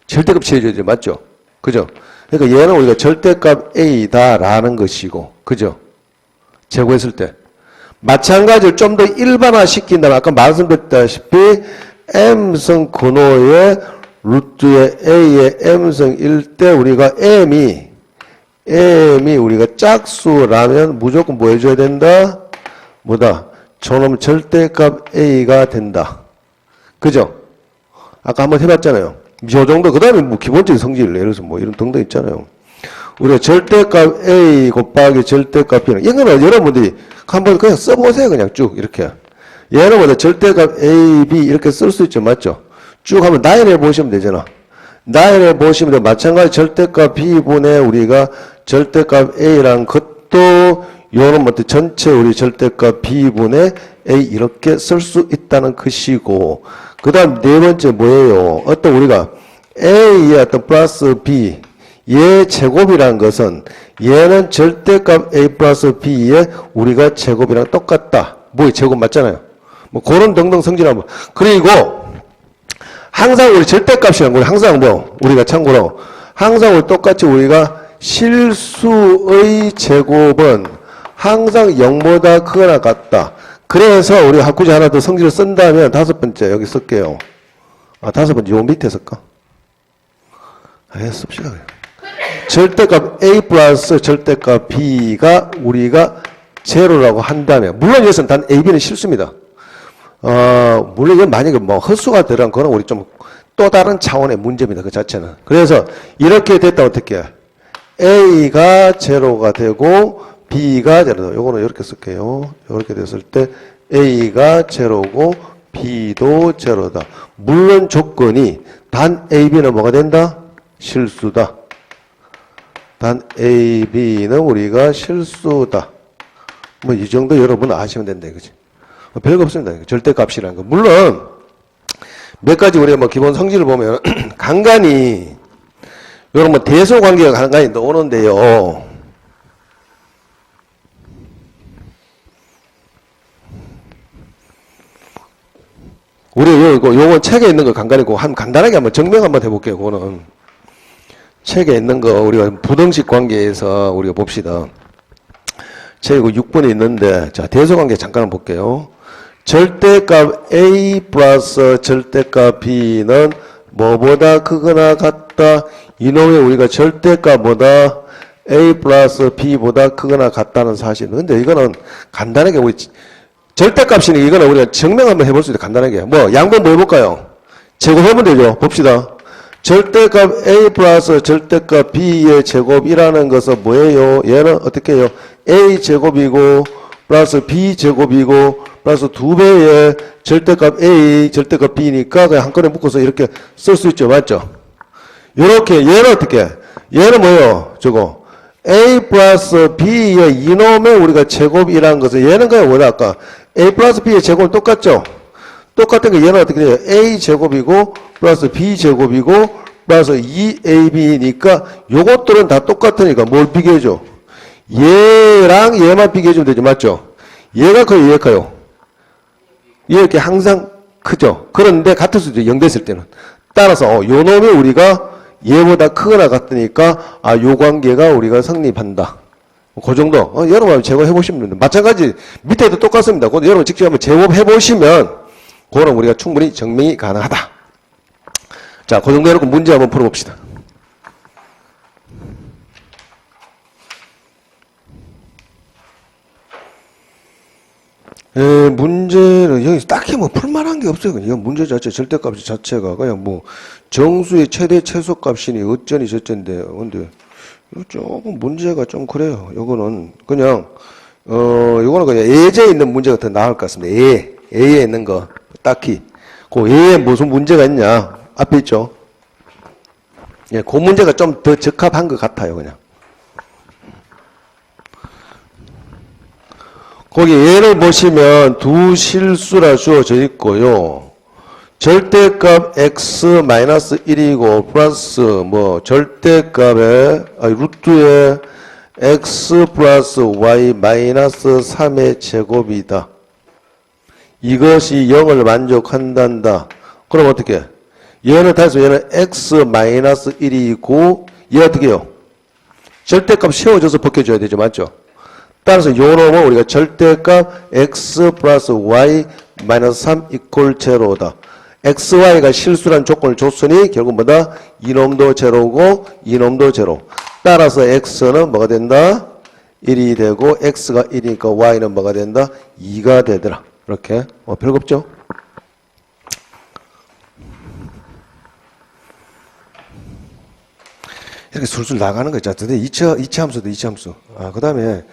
절대값 취해줘야죠. 맞죠? 그죠? 그러니까 얘는 우리가 절대값 A다라는 것이고, 그죠? 제곱했을 때. 마찬가지로 좀 더 일반화 시킨다면, 아까 말씀드렸다시피, M성 근호의 루트의 A의 M성일 때 우리가 M이 우리가 짝수라면 무조건 뭐 해줘야 된다? 뭐다? 저놈 절대값 A가 된다. 그죠? 아까 한번 해봤잖아요. 저 정도, 그 다음에 뭐 기본적인 성질, 예를 들어서 뭐 이런 등등 있잖아요. 우리가 절대값 A 곱하기 절대값 B는, 이거는 여러분들이 한번 그냥 써보세요. 그냥 쭉, 이렇게. 얘는 뭐다? 절대값 A, B 이렇게 쓸 수 있죠. 맞죠? 쭉 한번 나열해 보시면 되잖아. 나열해 보시면 돼. 마찬가지 절대값 B분의 우리가 절대값 A라는 것도 요런 것들 전체 우리 절대값 B분의 A 이렇게 쓸 수 있다는 것이고, 그 다음 네 번째 뭐예요? 어떤 우리가 A의 어떤 플러스 B, 얘 제곱이라는 것은 얘는 절대값 A 플러스 B의 우리가 제곱이랑 똑같다. 뭐의 제곱 맞잖아요. 뭐 그런 등등 성질하면. 그리고 항상 우리 절대값이란 거, 항상 뭐 우리가 참고로 항상 우리 똑같이 우리가 실수의 제곱은 항상 0보다 크거나 같다. 그래서 우리가 굳이 하나 더 성질을 쓴다면 다섯 번째 여기 쓸게요. 다섯 번째 요 밑에 쓸까? 씁시다 그냥. 절대값 A 플러스 절대값 B가 우리가 제로라고 한다면, 물론 여기서는 단 A, B는 실수입니다. 물론 이건 만약에 뭐 헛수가 들어간 거는 우리 좀 또 다른 차원의 문제입니다. 그 자체는. 그래서 이렇게 됐다 어떻게? A가 제로가 되고 B가 제로다. 요거는 이렇게 쓸게요. 이렇게 됐을 때 A가 제로고 B도 제로다. 물론 조건이 단 A, B는 뭐가 된다? 실수다. 단 A, B는 우리가 실수다. 뭐 이 정도 여러분 아시면 된다 이거지. 별거 없습니다. 절대값이라는 거. 물론 몇 가지 우리가 뭐 기본 성질을 보면 간간히 요런 뭐 대소 관계가 간간히 나오는데요. 우리 요건 책에 있는 거 간간히 한 간단하게 한번 증명 한번 해볼게요. 그거는 책에 있는 거 우리가 부등식 관계에서 우리가 봅시다. 책이 6번에 있는데, 자, 대소관계 잠깐 한번 볼게요. 절대값 A 플러스 절대값 B는 뭐보다 크거나 같다. 이놈의 우리가 절대값보다 A 플러스 B보다 크거나 같다는 사실. 근데 이거는 간단하게 우리 절대값이니 이거는 우리가 증명 한번 해볼 수 있다. 간단하게. 뭐, 양변 뭐 해볼까요? 제곱해보면 되죠. 봅시다. 절대값 A 플러스 절대값 B의 제곱이라는 것은 뭐예요? 얘는 어떻게 해요? A 제곱이고 플러스 B 제곱이고 플러스 2배의 절대값 A 절대값 B니까 그냥 한꺼번에 묶어서 이렇게 쓸 수 있죠. 맞죠? 요렇게 얘는 어떻게? 얘는 뭐예요? 저거 A 플러스 B의 이놈의 우리가 제곱이라는 것은 얘는 그냥 뭐다 아까 A 플러스 B의 제곱은 똑같죠? 똑같은 게 얘는 어떻게 돼요? A 제곱이고 플러스 B 제곱이고 플러스 2AB니까 요것들은 다 똑같으니까 뭘 비교해줘? 얘랑 얘만 비교해주면 되죠. 맞죠? 얘가 커요? 얘가 커요? 얘 이렇게 항상 크죠? 그런데 같을 수도 있죠. 0 됐을 때는. 따라서 요 놈이 우리가 얘보다 크거나 같으니까 요 관계가 우리가 성립한다. 그 정도. 여러분 제곱해보시면 됩니다. 마찬가지 밑에도 똑같습니다. 그것도 여러분 직접 한번 제곱해보시면 그거는 우리가 충분히 증명이 가능하다. 자, 그 정도 해놓고 문제 한번 풀어봅시다. 문제는 여기 딱히 뭐 풀만한 게 없어요. 이건 문제 자체, 절대값 자체가 그냥 뭐 정수의 최대 최소값이니 어쩌니 저쩌인데, 근데 조금 문제가 좀 그래요. 요거는 그냥 요거는 그냥 예제에 있는 문제가 더 나을 것 같습니다. A에 있는 거 딱히 그 A에 무슨 문제가 있냐 앞에 있죠. 예, 그 문제가 좀 더 적합한 것 같아요. 그냥. 거기 예를 보시면 두 실수라 주어져 있고요. 절대값 x-1이고 플러스 뭐 절대값의 루트의 x 플러스 y-3의 제곱이다. 이것이 0을 만족한단다. 그럼 어떻게? 얘는 다시 얘는 x-1이고 얘 어떻게 해요? 절대값 세워줘서 벗겨줘야 되죠. 맞죠? 따라서 요 놈은 우리가 절대값 x 플러스 y 마이너스 3 이퀄 제로다. xy가 실수란 조건을 줬으니 결국 뭐다? 이놈도 제로고 이놈도 제로. 따라서 x는 뭐가 된다? 1이 되고 x가 1이니까 y는 뭐가 된다? 2가 되더라. 이렇게 별거 없죠? 이렇게 술술 나가는 거 있잖아. 이차 함수도 이차 함수. 그 다음에,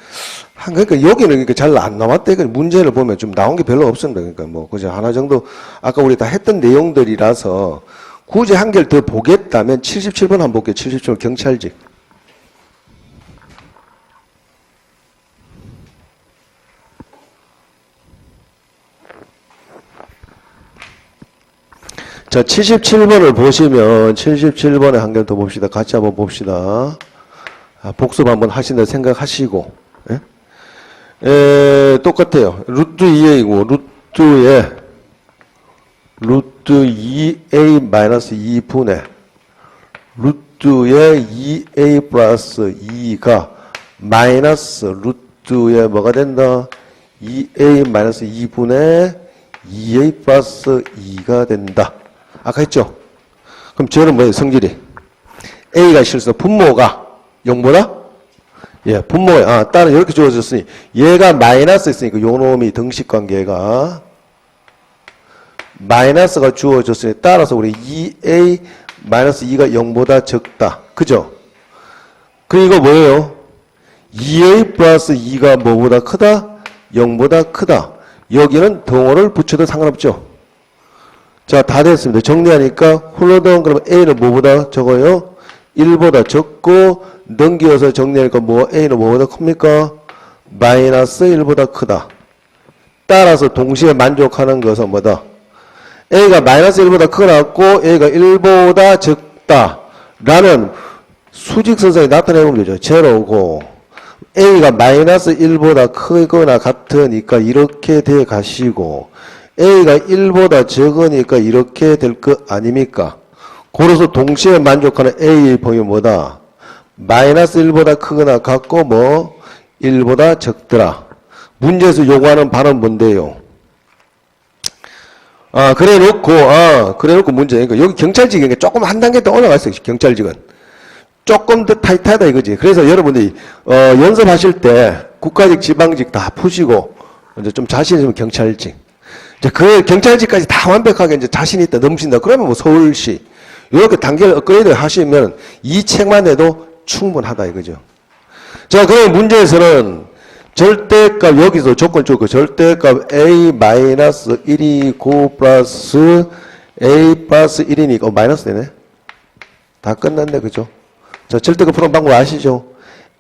그러니까 여기는 그러니까 잘 안 나왔대. 그러니까 문제를 보면 좀 나온 게 별로 없습니다. 그러니까 뭐, 그죠. 하나 정도, 아까 우리 다 했던 내용들이라서, 굳이 한 개를 더 보겠다면 77번 한번 볼게요. 77번 경찰직. 자, 77번을 보시면 77번에 한 개 더 봅시다. 같이 한번 봅시다. 복습 한번 하신다 생각하시고. 똑같아요. 루트 2a이고 루트 2a 마이너스 2분의 루트의 2a 플러스 2가 마이너스 루트의 뭐가 된다? 2a 마이너스 2분의 2a 플러스 2가 된다. 아까 했죠? 그럼 쟤는 뭐예요? 성질이. A가 실수, 분모가 0보다? 예, 분모가, 따라 이렇게 주어졌으니, 얘가 마이너스 있으니까 요 놈이 등식관계가 마이너스가 주어졌으니, 따라서 우리 2A 마이너스 2가 0보다 적다. 그죠? 그리고 뭐예요? 2A 플러스 2가 뭐보다 크다? 0보다 크다. 여기는 동호를 붙여도 상관없죠? 자, 다 됐습니다. 정리하니까 훌러덩 그러면 A는 뭐보다 적어요? 1보다 적고 넘겨서 정리하니까 뭐 A는 뭐보다 큽니까? 마이너스 1보다 크다. 따라서 동시에 만족하는 것은 뭐다? A가 마이너스 1보다 크고 A가 1보다 적다. 라는 수직선상에 나타내보면 되죠. 제로고 A가 마이너스 1보다 크거나 같으니까 이렇게 돼 가시고 A가 1보다 적으니까 이렇게 될 것 아닙니까? 고로서 동시에 만족하는 A의 범위 뭐다? 마이너스 1보다 크거나 같고 뭐 1보다 적더라. 문제에서 요구하는 바는 뭔데요? 그래 놓고 문제. 그러니까 여기 경찰직이니까 조금 한 단계 더 올라갔어요. 경찰직은. 조금 더 타이트하다 이거지. 그래서 여러분들이, 연습하실 때 국가직, 지방직 다 푸시고, 이제 좀 자신 있으면 경찰직. 이제 그 경찰직까지 다 완벽하게 이제 자신 있다, 넘친다. 그러면 뭐 서울시. 이렇게 단계를 업그레이드 하시면 이 책만 해도 충분하다 이거죠. 자, 그럼 문제에서는 절대값, 여기서 조건 좋고, 절대값 A-1이 9 플러스 A 플러스 1이니까, 마이너스 되네. 다 끝났네, 그죠? 자, 절대값 푸는 방법 아시죠?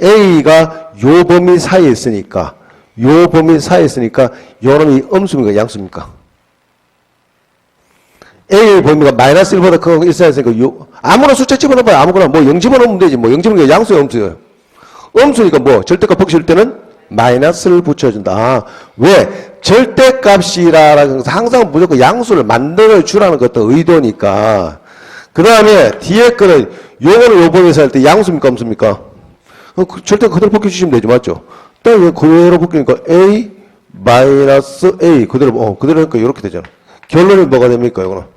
A가 요 범위 사이에 있으니까, 요 놈이 음수입니까, 양수입니까? A의 범위가 마이너스 1보다 크고 1 사이에 있으니까, 아무나 숫자 집어넣어봐요. 아무거나, 뭐 0 집어넣으면 되지. 뭐 0 집어넣으면 양수예요, 음수예요. 음수니까 뭐, 절대값 벗길 때는 마이너스를 붙여준다. 왜? 절대값이라는 것은 항상 무조건 양수를 만들어주라는 것도 의도니까. 그 다음에 뒤에 거는 요거는 요 범위에서 할 때 양수입니까, 음수입니까? 절대 그대로 벗겨주시면 되죠, 맞죠? 또 그대로 벗기니까 A 마이너스 A 그대로 하니까 이렇게 되잖아. 결론이 뭐가 됩니까, 이거는?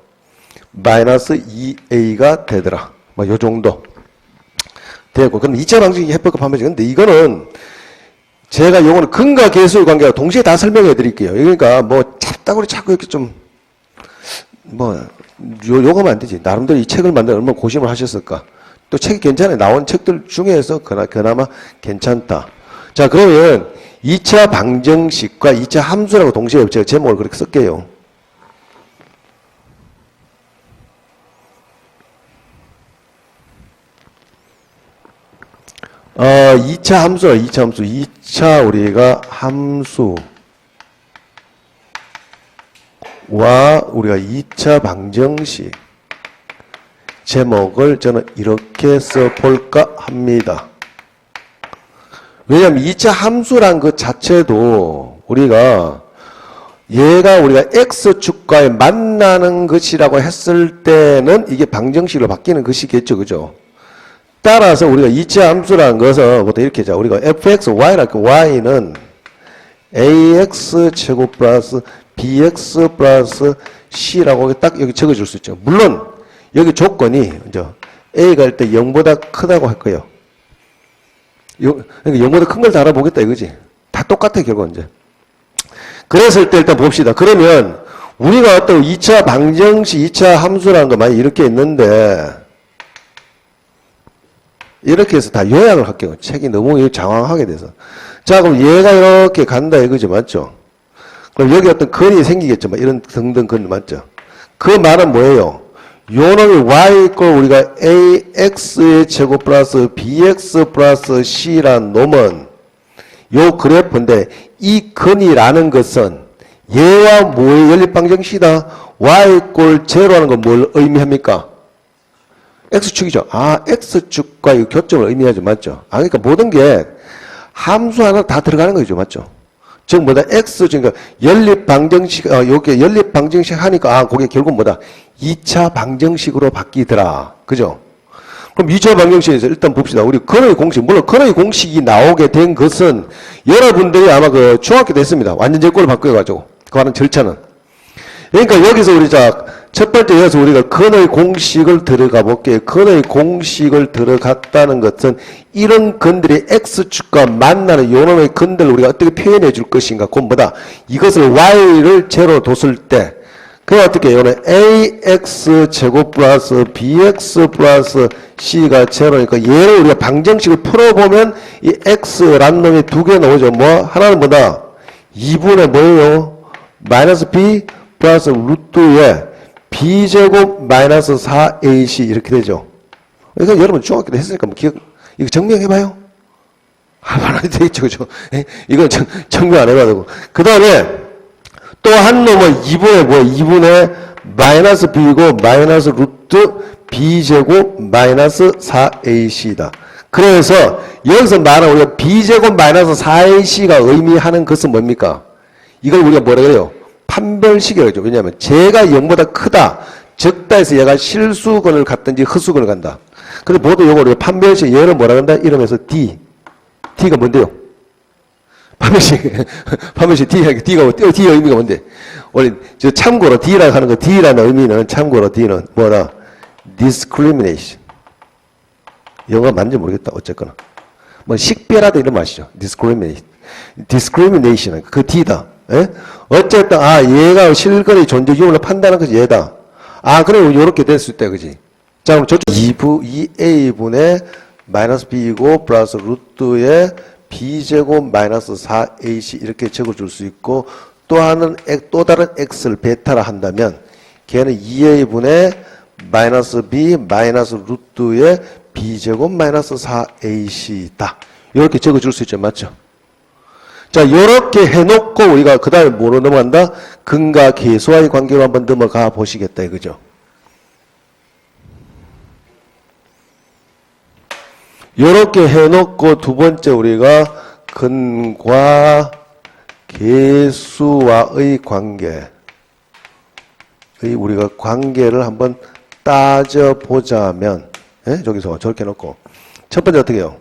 마이너스 2A가 되더라. 뭐 요 정도 되고. 그럼 2차 방식이 해법급 판매지. 근데 이거는 제가 요거는 근과 계수의 관계가 동시에 다 설명해 드릴게요. 그러니까 뭐 잡다구리 자꾸 이렇게 좀 요거면 안 되지. 나름대로 이 책을 만드는 얼마나 고심을 하셨을까. 또 책이 괜찮아요. 나온 책들 중에서 그나마 괜찮다. 자, 그러면 2차 방정식과 2차 함수라고 동시에 제가 제목을 그렇게 쓸게요. 2차 함수라, 2차 함수. 2차 우리가 함수와 우리가 2차 방정식 제목을 저는 이렇게 써볼까 합니다. 왜냐하면 2차 함수란 것 자체도 우리가 우리가 X축과에 만나는 것이라고 했을 때는 이게 방정식으로 바뀌는 것이겠죠. 그죠? 따라서 우리가 2차 함수라는 것은 보통 이렇게 자 우리가 fx, y라 그 y는 ax 제곱 플러스 bx 플러스 c라고 딱 여기 적어줄 수 있죠. 물론 여기 조건이 이제 a가 할 때 0보다 크다고 할 거예요. 그러니까 0보다 큰 걸 다 알아보겠다 이거지. 다 똑같아 결국은 이제. 그랬을 때 일단 봅시다. 그러면 우리가 어떤 2차 방정식, 2차 함수라는 거 많이 이렇게 있는데 이렇게 해서 다 요약을 할게요. 책이 너무 장황하게 돼서. 자, 그럼 얘가 이렇게 간다 이거죠. 맞죠? 그럼 여기 어떤 근이 생기겠죠. 막 이런 등등 근 맞죠? 그 말은 뭐예요? 요 놈이 y 이꼴 우리가 ax의 제곱 플러스 bx 플러스 c란 놈은 요 그래프인데 이 근이라는 것은 얘와 뭐의 연립방정식이다? y 이꼴 제로라는 건 뭘 의미합니까? x축이죠. 아, x축과 이 교점을 의미하죠. 맞죠? 아, 그러니까 모든 게 함수 하나 다 들어가는 거죠. 맞죠? 즉, 뭐다? x, 그러니까 연립방정식, 요게 연립방정식 하니까, 아, 그게 결국 뭐다? 2차 방정식으로 바뀌더라. 그죠? 그럼 2차 방정식에서 일단 봅시다. 우리 근의 공식, 물론 근의 공식이 나오게 된 것은 여러분들이 아마 그 중학교 때 했습니다. 완전 제꼴을 바꿔가지고. 그 하는 절차는. 그러니까 여기서 우리 첫 번째 여기서 우리가 근의 공식을 들어가 볼게요. 근의 공식을 들어갔다는 것은 이런 근들이 x축과 만나는 요놈의 근들을 우리가 어떻게 표현해 줄 것인가. 그건 뭐다? 이것을 y를 제로 뒀을 때 그게 어떻게 해요? ax 제곱 플러스 bx 플러스 c가 제로니까 얘를 우리가 방정식을 풀어보면 이 x란 놈이 두 개 나오죠. 뭐 하나는 뭐다? 2분의 뭐예요? 마이너스 b 플러스 루트에 b제곱 마이너스 4ac 이렇게 되죠. 그러니까 여러분 중학교 때 했으니까 뭐 기억, 이거 증명해봐요. 하나만 되겠죠. 그죠? 이건 증명 안 해봐도. 그 다음에 또 한 놈은 2분의 뭐야? 2분의 마이너스 b고 마이너스 루트 b제곱 마이너스 4ac다. 그래서 여기서 말하는 우리가 b제곱 마이너스 4ac가 의미하는 것은 뭡니까? 이걸 우리가 뭐라 그래요? 판별식이라고 하죠. 왜냐하면 제가 0보다 크다, 적다 해서 얘가 실수근을 갔든지 헛수근을 간다. 그래서 모두 요거 우리가 판별식, 얘를 뭐라 한다? 이름에서 D. D가 뭔데요? 판별식 D의 의미가 뭔데? 원래 참고로 D라고 하는 거, D라는 의미는 참고로 D는 뭐라? discrimination. 영어가 맞는지 모르겠다. 어쨌거나. 뭐 식별하다 이런 맛이죠. discrimination. 그 D다. 예? 어쨌든 얘가 실근의 존재 유무를 판단하는 것이 얘다. 그래 요렇게 됐을 때 그지. 자 그럼 저쪽 2a분의 마이너스 b이고 플러스 루트의 b제곱 마이너스 4ac 이렇게 적어줄 수 있고 또 다른 x를 베타라 한다면 걔는 2a분의 마이너스 b 마이너스 루트의 b제곱 마이너스 4ac다. 이렇게 적어줄 수 있죠. 맞죠? 자, 요렇게 해놓고 우리가 그 다음에 뭐로 넘어간다? 근과 계수와의 관계로 한번 넘어가 보시겠다, 이거죠. 요렇게 해놓고 두 번째 우리가 근과 계수와의 관계. 우리가 관계를 한번 따져보자면, 저기서 저렇게 해놓고. 첫 번째 어떻게 해요?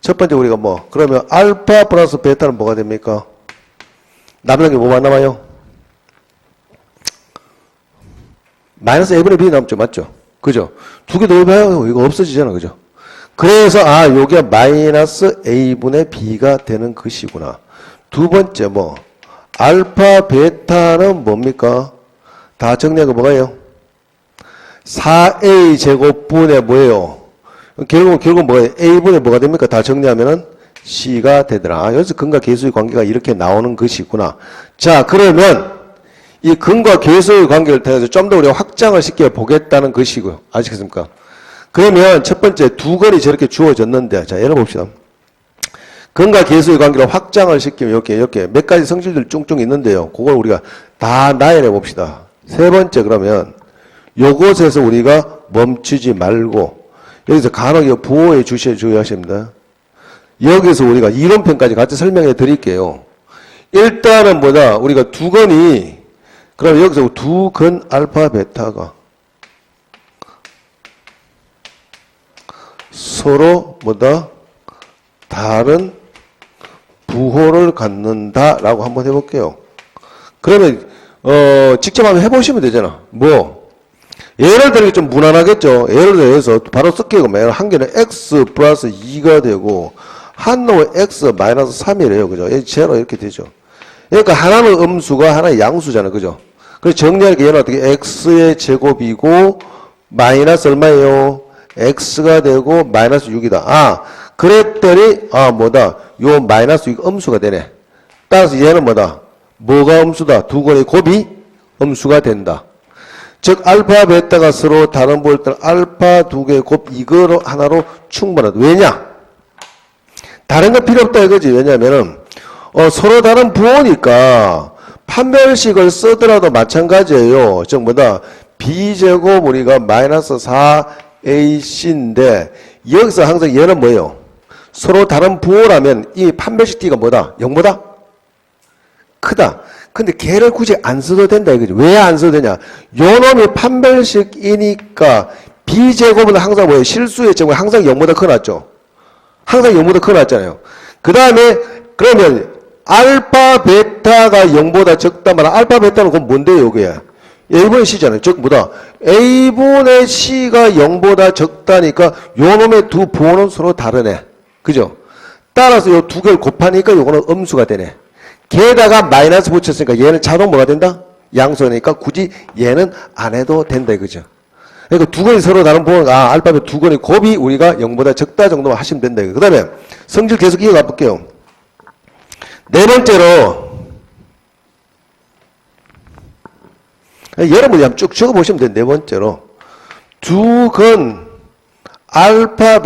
첫 번째 우리가 그러면 알파 플러스 베타는 뭐가 됩니까? 남는 게 뭐만 남아요? 마이너스 a분의 b 남죠. 맞죠? 그죠? 두 개 더 해봐요. 이거 없어지잖아. 그죠? 그래서 요게 마이너스 a분의 b가 되는 것이구나. 두 번째 알파 베타는 뭡니까? 다 정리하고 뭐가요? 4a 제곱분의 뭐예요? 결국 뭐예요? a분의 뭐가 됩니까? 다 정리하면은 c가 되더라. 여기서 근과 계수의 관계가 이렇게 나오는 것이구나. 자, 그러면 이 근과 계수의 관계를 통해서 좀 더 우리가 확장을 시켜 보겠다는 것이고요. 아시겠습니까? 그러면 첫 번째 두 건이 저렇게 주어졌는데, 자, 예를 봅시다. 근과 계수의 관계를 확장을 시키면 이렇게 몇 가지 성질들 쫑쫑 있는데요. 그걸 우리가 다 나열해 봅시다. 세 번째 그러면 요것에서 우리가 멈추지 말고 여기서 간혹 부호에 주의하십니다. 여기서 우리가 이론편까지 같이 설명해 드릴게요. 일단은 우리가 두 건이, 그럼 여기서 두 근 알파 베타가 서로 뭐다? 다른 부호를 갖는다라고 한번 해볼게요. 그러면 직접 한번 해보시면 되잖아. 뭐 예를 들어 좀 무난하겠죠. 예를 들어서 바로 쓸게요. 한 개는 x 플러스 2가 되고 한 놈은 x 마이너스 3이래요. 그죠? 제로 이렇게 되죠. 그러니까 하나는 음수가 하나는 양수잖아. 그죠? 그래서 정리하니까 얘는 어떻게 x의 제곱이고 마이너스 얼마예요? x가 되고 마이너스 6이다. 아, 그랬더니 뭐다? 요 마이너스 6 음수가 되네. 따라서 얘는 뭐다? 뭐가 음수다? 두 건의 곱이 음수가 된다. 즉 알파 베타가 서로 다른 부호일 때는 알파 두 개의 곱 이거 하나로 충분하다. 왜냐? 다른 건 필요 없다 이거지. 왜냐면은 서로 다른 부호니까 판별식을 쓰더라도 마찬가지예요. 즉 뭐다? b제곱 우리가 마이너스 4ac인데 여기서 항상 얘는 뭐예요? 서로 다른 부호라면 이 판별식 t가 뭐다? 0보다 크다. 근데 걔를 굳이 안 써도 된다 이거지. 왜 안 써도 되냐? 요 놈이 판별식이니까 b제곱은 항상 뭐예요? 실수의 제곱이 항상 0보다 커놨죠. 항상 0보다 커놨잖아요. 그 다음에 그러면 알파 베타가 0보다 적다면 알파 베타는 그건 뭔데요? 이게 A분의 C잖아요. 즉 뭐다? A분의 C가 0보다 적다니까 요 놈의 두 부호는 서로 다르네. 그죠? 따라서 요 두 개를 곱하니까 요거는 음수가 되네. 게다가 마이너스 붙였으니까 얘는 자동 뭐가 된다? 양수니까 굳이 얘는 안 해도 된다 이거죠. 그러니까 두 건이 서로 다른 부호가 알파벳 두 건의 곱이 우리가 0보다 적다 정도만 하시면 된다. 그 다음에 성질 계속 이어가 볼게요. 네 번째로 여러분이 한번 쭉 적어보시면 돼요. 네 번째로 두 건 알파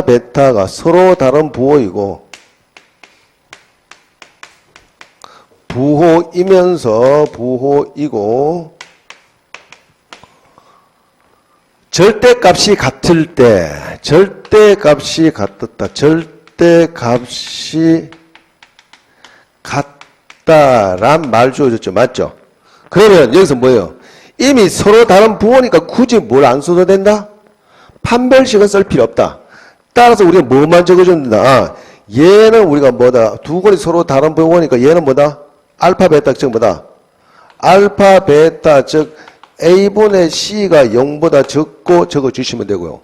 베타가 서로 다른 부호이고 부호이고 절대값이 같을 때 절대값이 같다란 말 주어졌죠. 맞죠? 그러면 여기서 뭐예요? 이미 서로 다른 부호니까 굳이 뭘 안 써도 된다? 판별식은 쓸 필요 없다. 따라서 우리가 뭐만 적어준다? 얘는 우리가 뭐다? 두 건이 서로 다른 부호니까 얘는 뭐다? 알파 베타 즉 뭐다? 알파 베타 즉 A분의 C가 0보다 적고 적어주시면 되고요.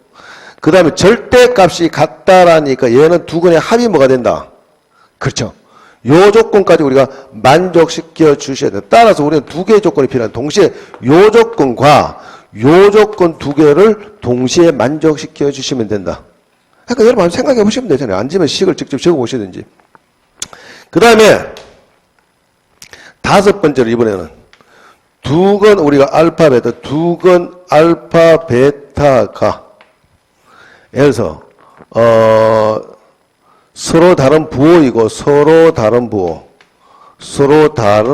그 다음에 절대값이 같다라니까 얘는 두 건의 합이 뭐가 된다? 그렇죠. 요 조건까지 우리가 만족시켜 주셔야 돼요. 따라서 우리는 두 개의 조건이 필요한 동시에 요 조건과 요 조건 두 개를 동시에 만족시켜 주시면 된다. 그러니까 여러분 생각해 보시면 되잖아요. 앉으면 식을 직접 적어 보시든지. 그 다음에 다섯 번째로 이번에는 두 건 우리가 알파 베타, 두 건 알파 베타가 예를 들어서 서로 다른 부호이고 서로 다른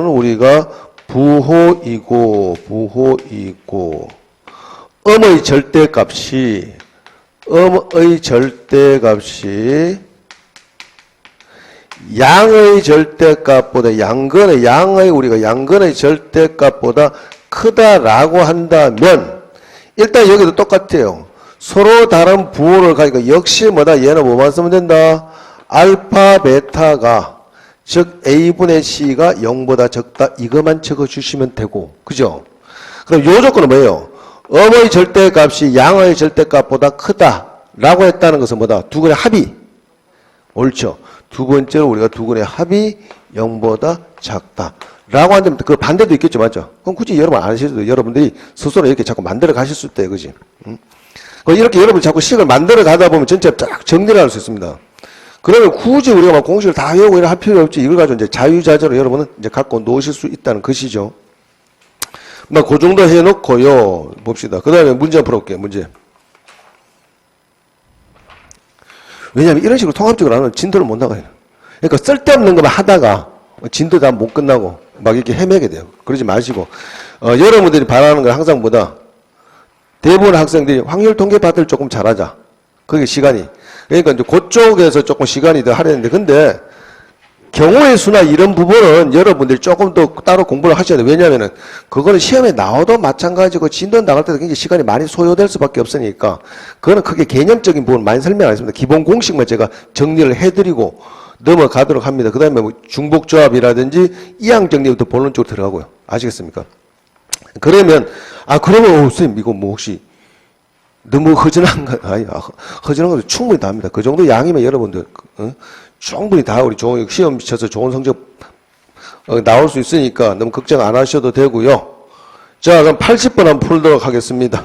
우리가 부호이고 음의 절대값이 양의 절대값보다 양근의 절대값보다 크다라고 한다면 일단 여기도 똑같아요. 서로 다른 부호를 가니까 역시 뭐다? 얘는 뭐만 쓰면 된다? 알파 베타가 즉 A분의 C가 0보다 적다 이것만 적어주시면 되고 그죠? 그럼 요 조건은 뭐예요? 음의 절대값이 양의 절대값보다 크다라고 했다는 것은 뭐다? 두 건의 합이 옳죠. 두 번째로 우리가 두 건의 합이 0보다 작다라고 한다면 그 반대도 있겠죠. 맞죠? 그럼 굳이 여러분 안 하셔도 여러분들이 스스로 이렇게 자꾸 만들어 가실 수 있다 이거지. 이렇게 여러분 자꾸 식을 만들어 가다 보면 전체 쫙 정리를 할 수 있습니다. 그러면 굳이 우리가 막 공식을 다 외우고 이런 할 필요 없지. 이걸 가지고 이제 자유자재로 여러분은 이제 갖고 놓으실 수 있다는 것이죠. 그 정도 해놓고요. 봅시다. 그 다음에 문제 한번 풀어볼게요. 문제. 왜냐하면 이런 식으로 통합적으로 하면 진도를 못 나가요. 그러니까 쓸데없는 것만 하다가 진도 다 못 끝나고 막 이렇게 헤매게 돼요. 그러지 마시고 여러분들이 바라는 건 항상 뭐다? 대부분 학생들이 확률 통계 파트를 조금 잘하자. 그게 시간이. 그러니까 이제 그쪽에서 조금 시간이 더 하려는데 근데 경우의 수나 이런 부분은 여러분들이 조금 더 따로 공부를 하셔야 돼요. 왜냐하면은 그거는 시험에 나와도 마찬가지고 진도 나갈 때도 굉장히 시간이 많이 소요될 수밖에 없으니까 그거는 크게 개념적인 부분 많이 설명하겠습니다. 기본 공식만 제가 정리를 해드리고 넘어가도록 합니다. 그 다음에 뭐 중복조합이라든지 이항 정리부터 본론적으로 들어가고요. 아시겠습니까? 그러면 그러면 선생님 이거 뭐 혹시 너무 허전한 거 허전한 것도 충분히 다 합니다. 그 정도 양이면 여러분들 충분히 다 우리 시험 쳐서 좋은 성적 나올 수 있으니까 너무 걱정 안 하셔도 되고요. 자, 그럼 80번 한번 풀도록 하겠습니다.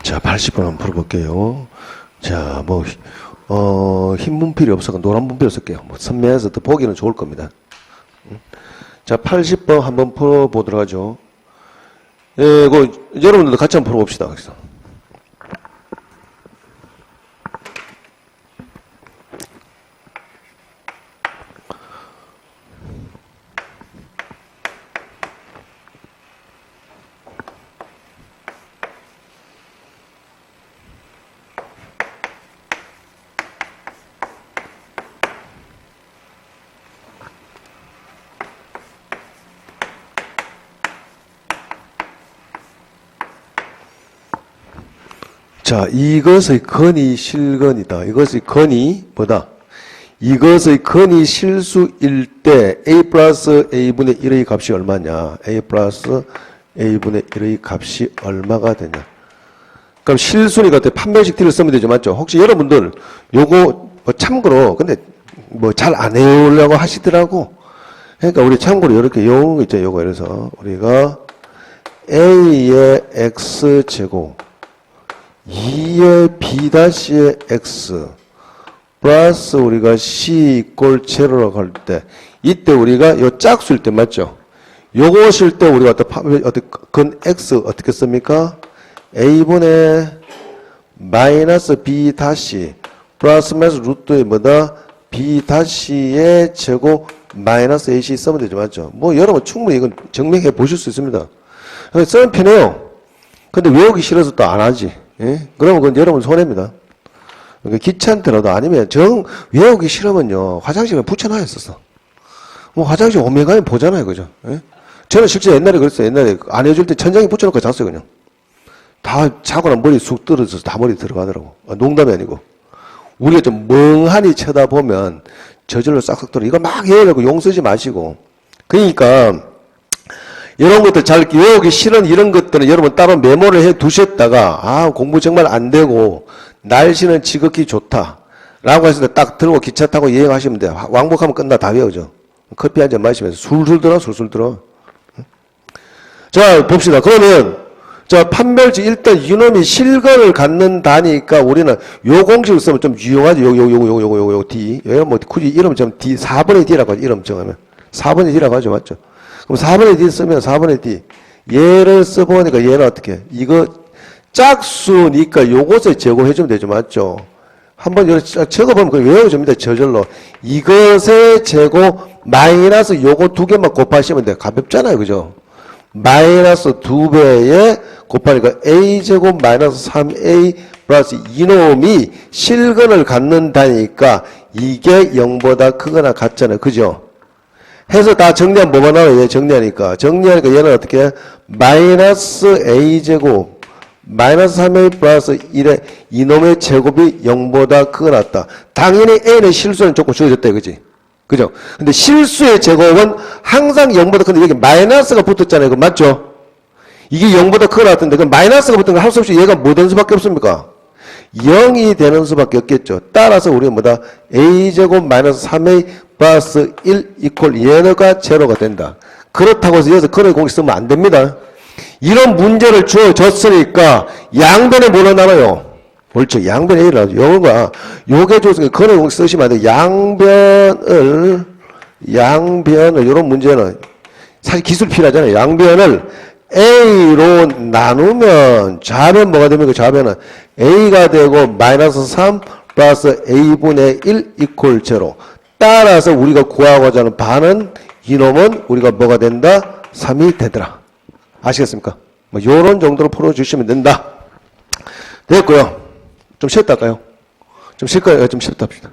자, 80번 한번 풀어볼게요. 자, 흰 분필이 없어서 노란 분필을 쓸게요. 선명해서 더 보기는 좋을 겁니다. 자, 80번 한번 풀어보도록 하죠. 예, 여러분들도 같이 한번 풀어봅시다. 그래서. 자, 이것의 건이 실건이다. 이것의 건이 뭐다? 이것의 건이 실수일 때 a 플러스 a분의 1의 값이 얼마냐? a 플러스 a분의 1의 값이 얼마가 되냐? 그럼 실수니까 판별식 t를 쓰면 되죠. 맞죠? 혹시 여러분들 요거 참고로 근데 잘 안 해오려고 하시더라고. 그러니까 우리 참고로 이렇게 요거 있죠. 요거 그래서 우리가 a의 x제곱 2의 b-의 x 플러스 우리가 c 이꼴 제로라고 할 때 이때 우리가 요 짝수일 때 맞죠? 요것일 때 우리가 건 x 어떻게 씁니까? a분의 마이너스 b 다시 플러스 마이너스 루트의 뭐다? b-의 제곱 마이너스 ac 쓰면 되죠. 맞죠? 여러분 충분히 이건 증명해 보실 수 있습니다. 쓰면 편해요. 근데 외우기 싫어서 또 안 하지. 예? 그러면 그건 여러분 손해입니다. 그러니까 귀찮더라도 아니면 외우기 싫으면요, 화장실에 붙여놔야 화장실 오면 가면 보잖아요. 그죠? 예? 저는 실제 옛날에 그랬어요. 옛날에 안 해줄 때 천장에 붙여놓고 잤어요. 그냥. 다 자고나 머리 쑥 떨어져서 다 머리 들어가더라고. 농담이 아니고. 우리가 좀 멍하니 쳐다보면 저절로 싹싹 들어. 이거 막 외우려고 용 쓰지 마시고. 그러니까, 이런 것들 잘 외우기 싫은 이런 것들은 여러분 따로 메모를 해 두셨다가 공부 정말 안 되고 날씨는 지극히 좋다 라고 했을 때 딱 들고 기차 타고 여행하시면 돼요. 왕복하면 끝나 다 외우죠. 커피 한 잔 마시면서 술술 들어. 자, 봅시다. 그러면 자, 판별지 일단 이놈이 실건을 갖는다니까 우리는 요 공식을 쓰면 좀 유용하죠. 요 D. 여기 굳이 이름 좀 D 4분의 D라고 하죠. 이름 정하면 4분의 D라고 하죠. 맞죠? 그럼 4분의 D 쓰면 4분의 D. 얘를 써보니까 얘는 어떻게? 이거 짝수니까 요것을 제곱해주면 되죠. 맞죠? 한번 여기 적어보면 그걸 외워줍니다. 저절로. 이것의 제곱 마이너스 요거 두 개만 곱하시면 돼요. 가볍잖아요. 그죠? 마이너스 2배에 곱하니까 a제곱 마이너스 3a 플러스 이놈이 실근을 갖는다니까 이게 0보다 크거나 같잖아요. 그죠? 해서 다 정리하면 뭐가 나와요? 얘 정리하니까 얘는 어떻게 해? 마이너스 a제곱 마이너스 3a 플러스 1의 이놈의 제곱이 0보다 크거나 같다. 당연히 a는 실수는 조금 주어졌다. 그지? 그죠? 근데 실수의 제곱은 항상 0보다 큰데 여기 마이너스가 붙었잖아요. 그 맞죠? 이게 0보다 크거나 같은데 그 마이너스가 붙은 거 할 수 없이 얘가 뭐 되는 수밖에 없습니까? 0이 되는 수밖에 없겠죠. 따라서 우리가 뭐다? a제곱 마이너스 3a 플러스 1 이퀄 얘가 제로가 된다. 그렇다고 해서 여기서 근의 공식 쓰면 안 됩니다. 이런 문제를 주어졌으니까 양변에 뭐로 나눠요? 옳죠. 양변에 A를 나누죠. 요게 줬으니까 근의 공식 쓰시면 안 돼요. 양변을, 요런 문제는 사실 기술 필요하잖아요. 양변을 A로 나누면 좌변 뭐가 됩니까? 좌변은 A가 되고 마이너스 3 플러스 A분의 1 이퀄 제로. 따라서 우리가 구하고자 하는 반은 이놈은 우리가 뭐가 된다? 3이 되더라. 아시겠습니까? 뭐 요런 정도로 풀어주시면 된다. 됐고요. 좀 쉬었다 할까요? 좀 쉴까요? 좀 쉬었다 합시다.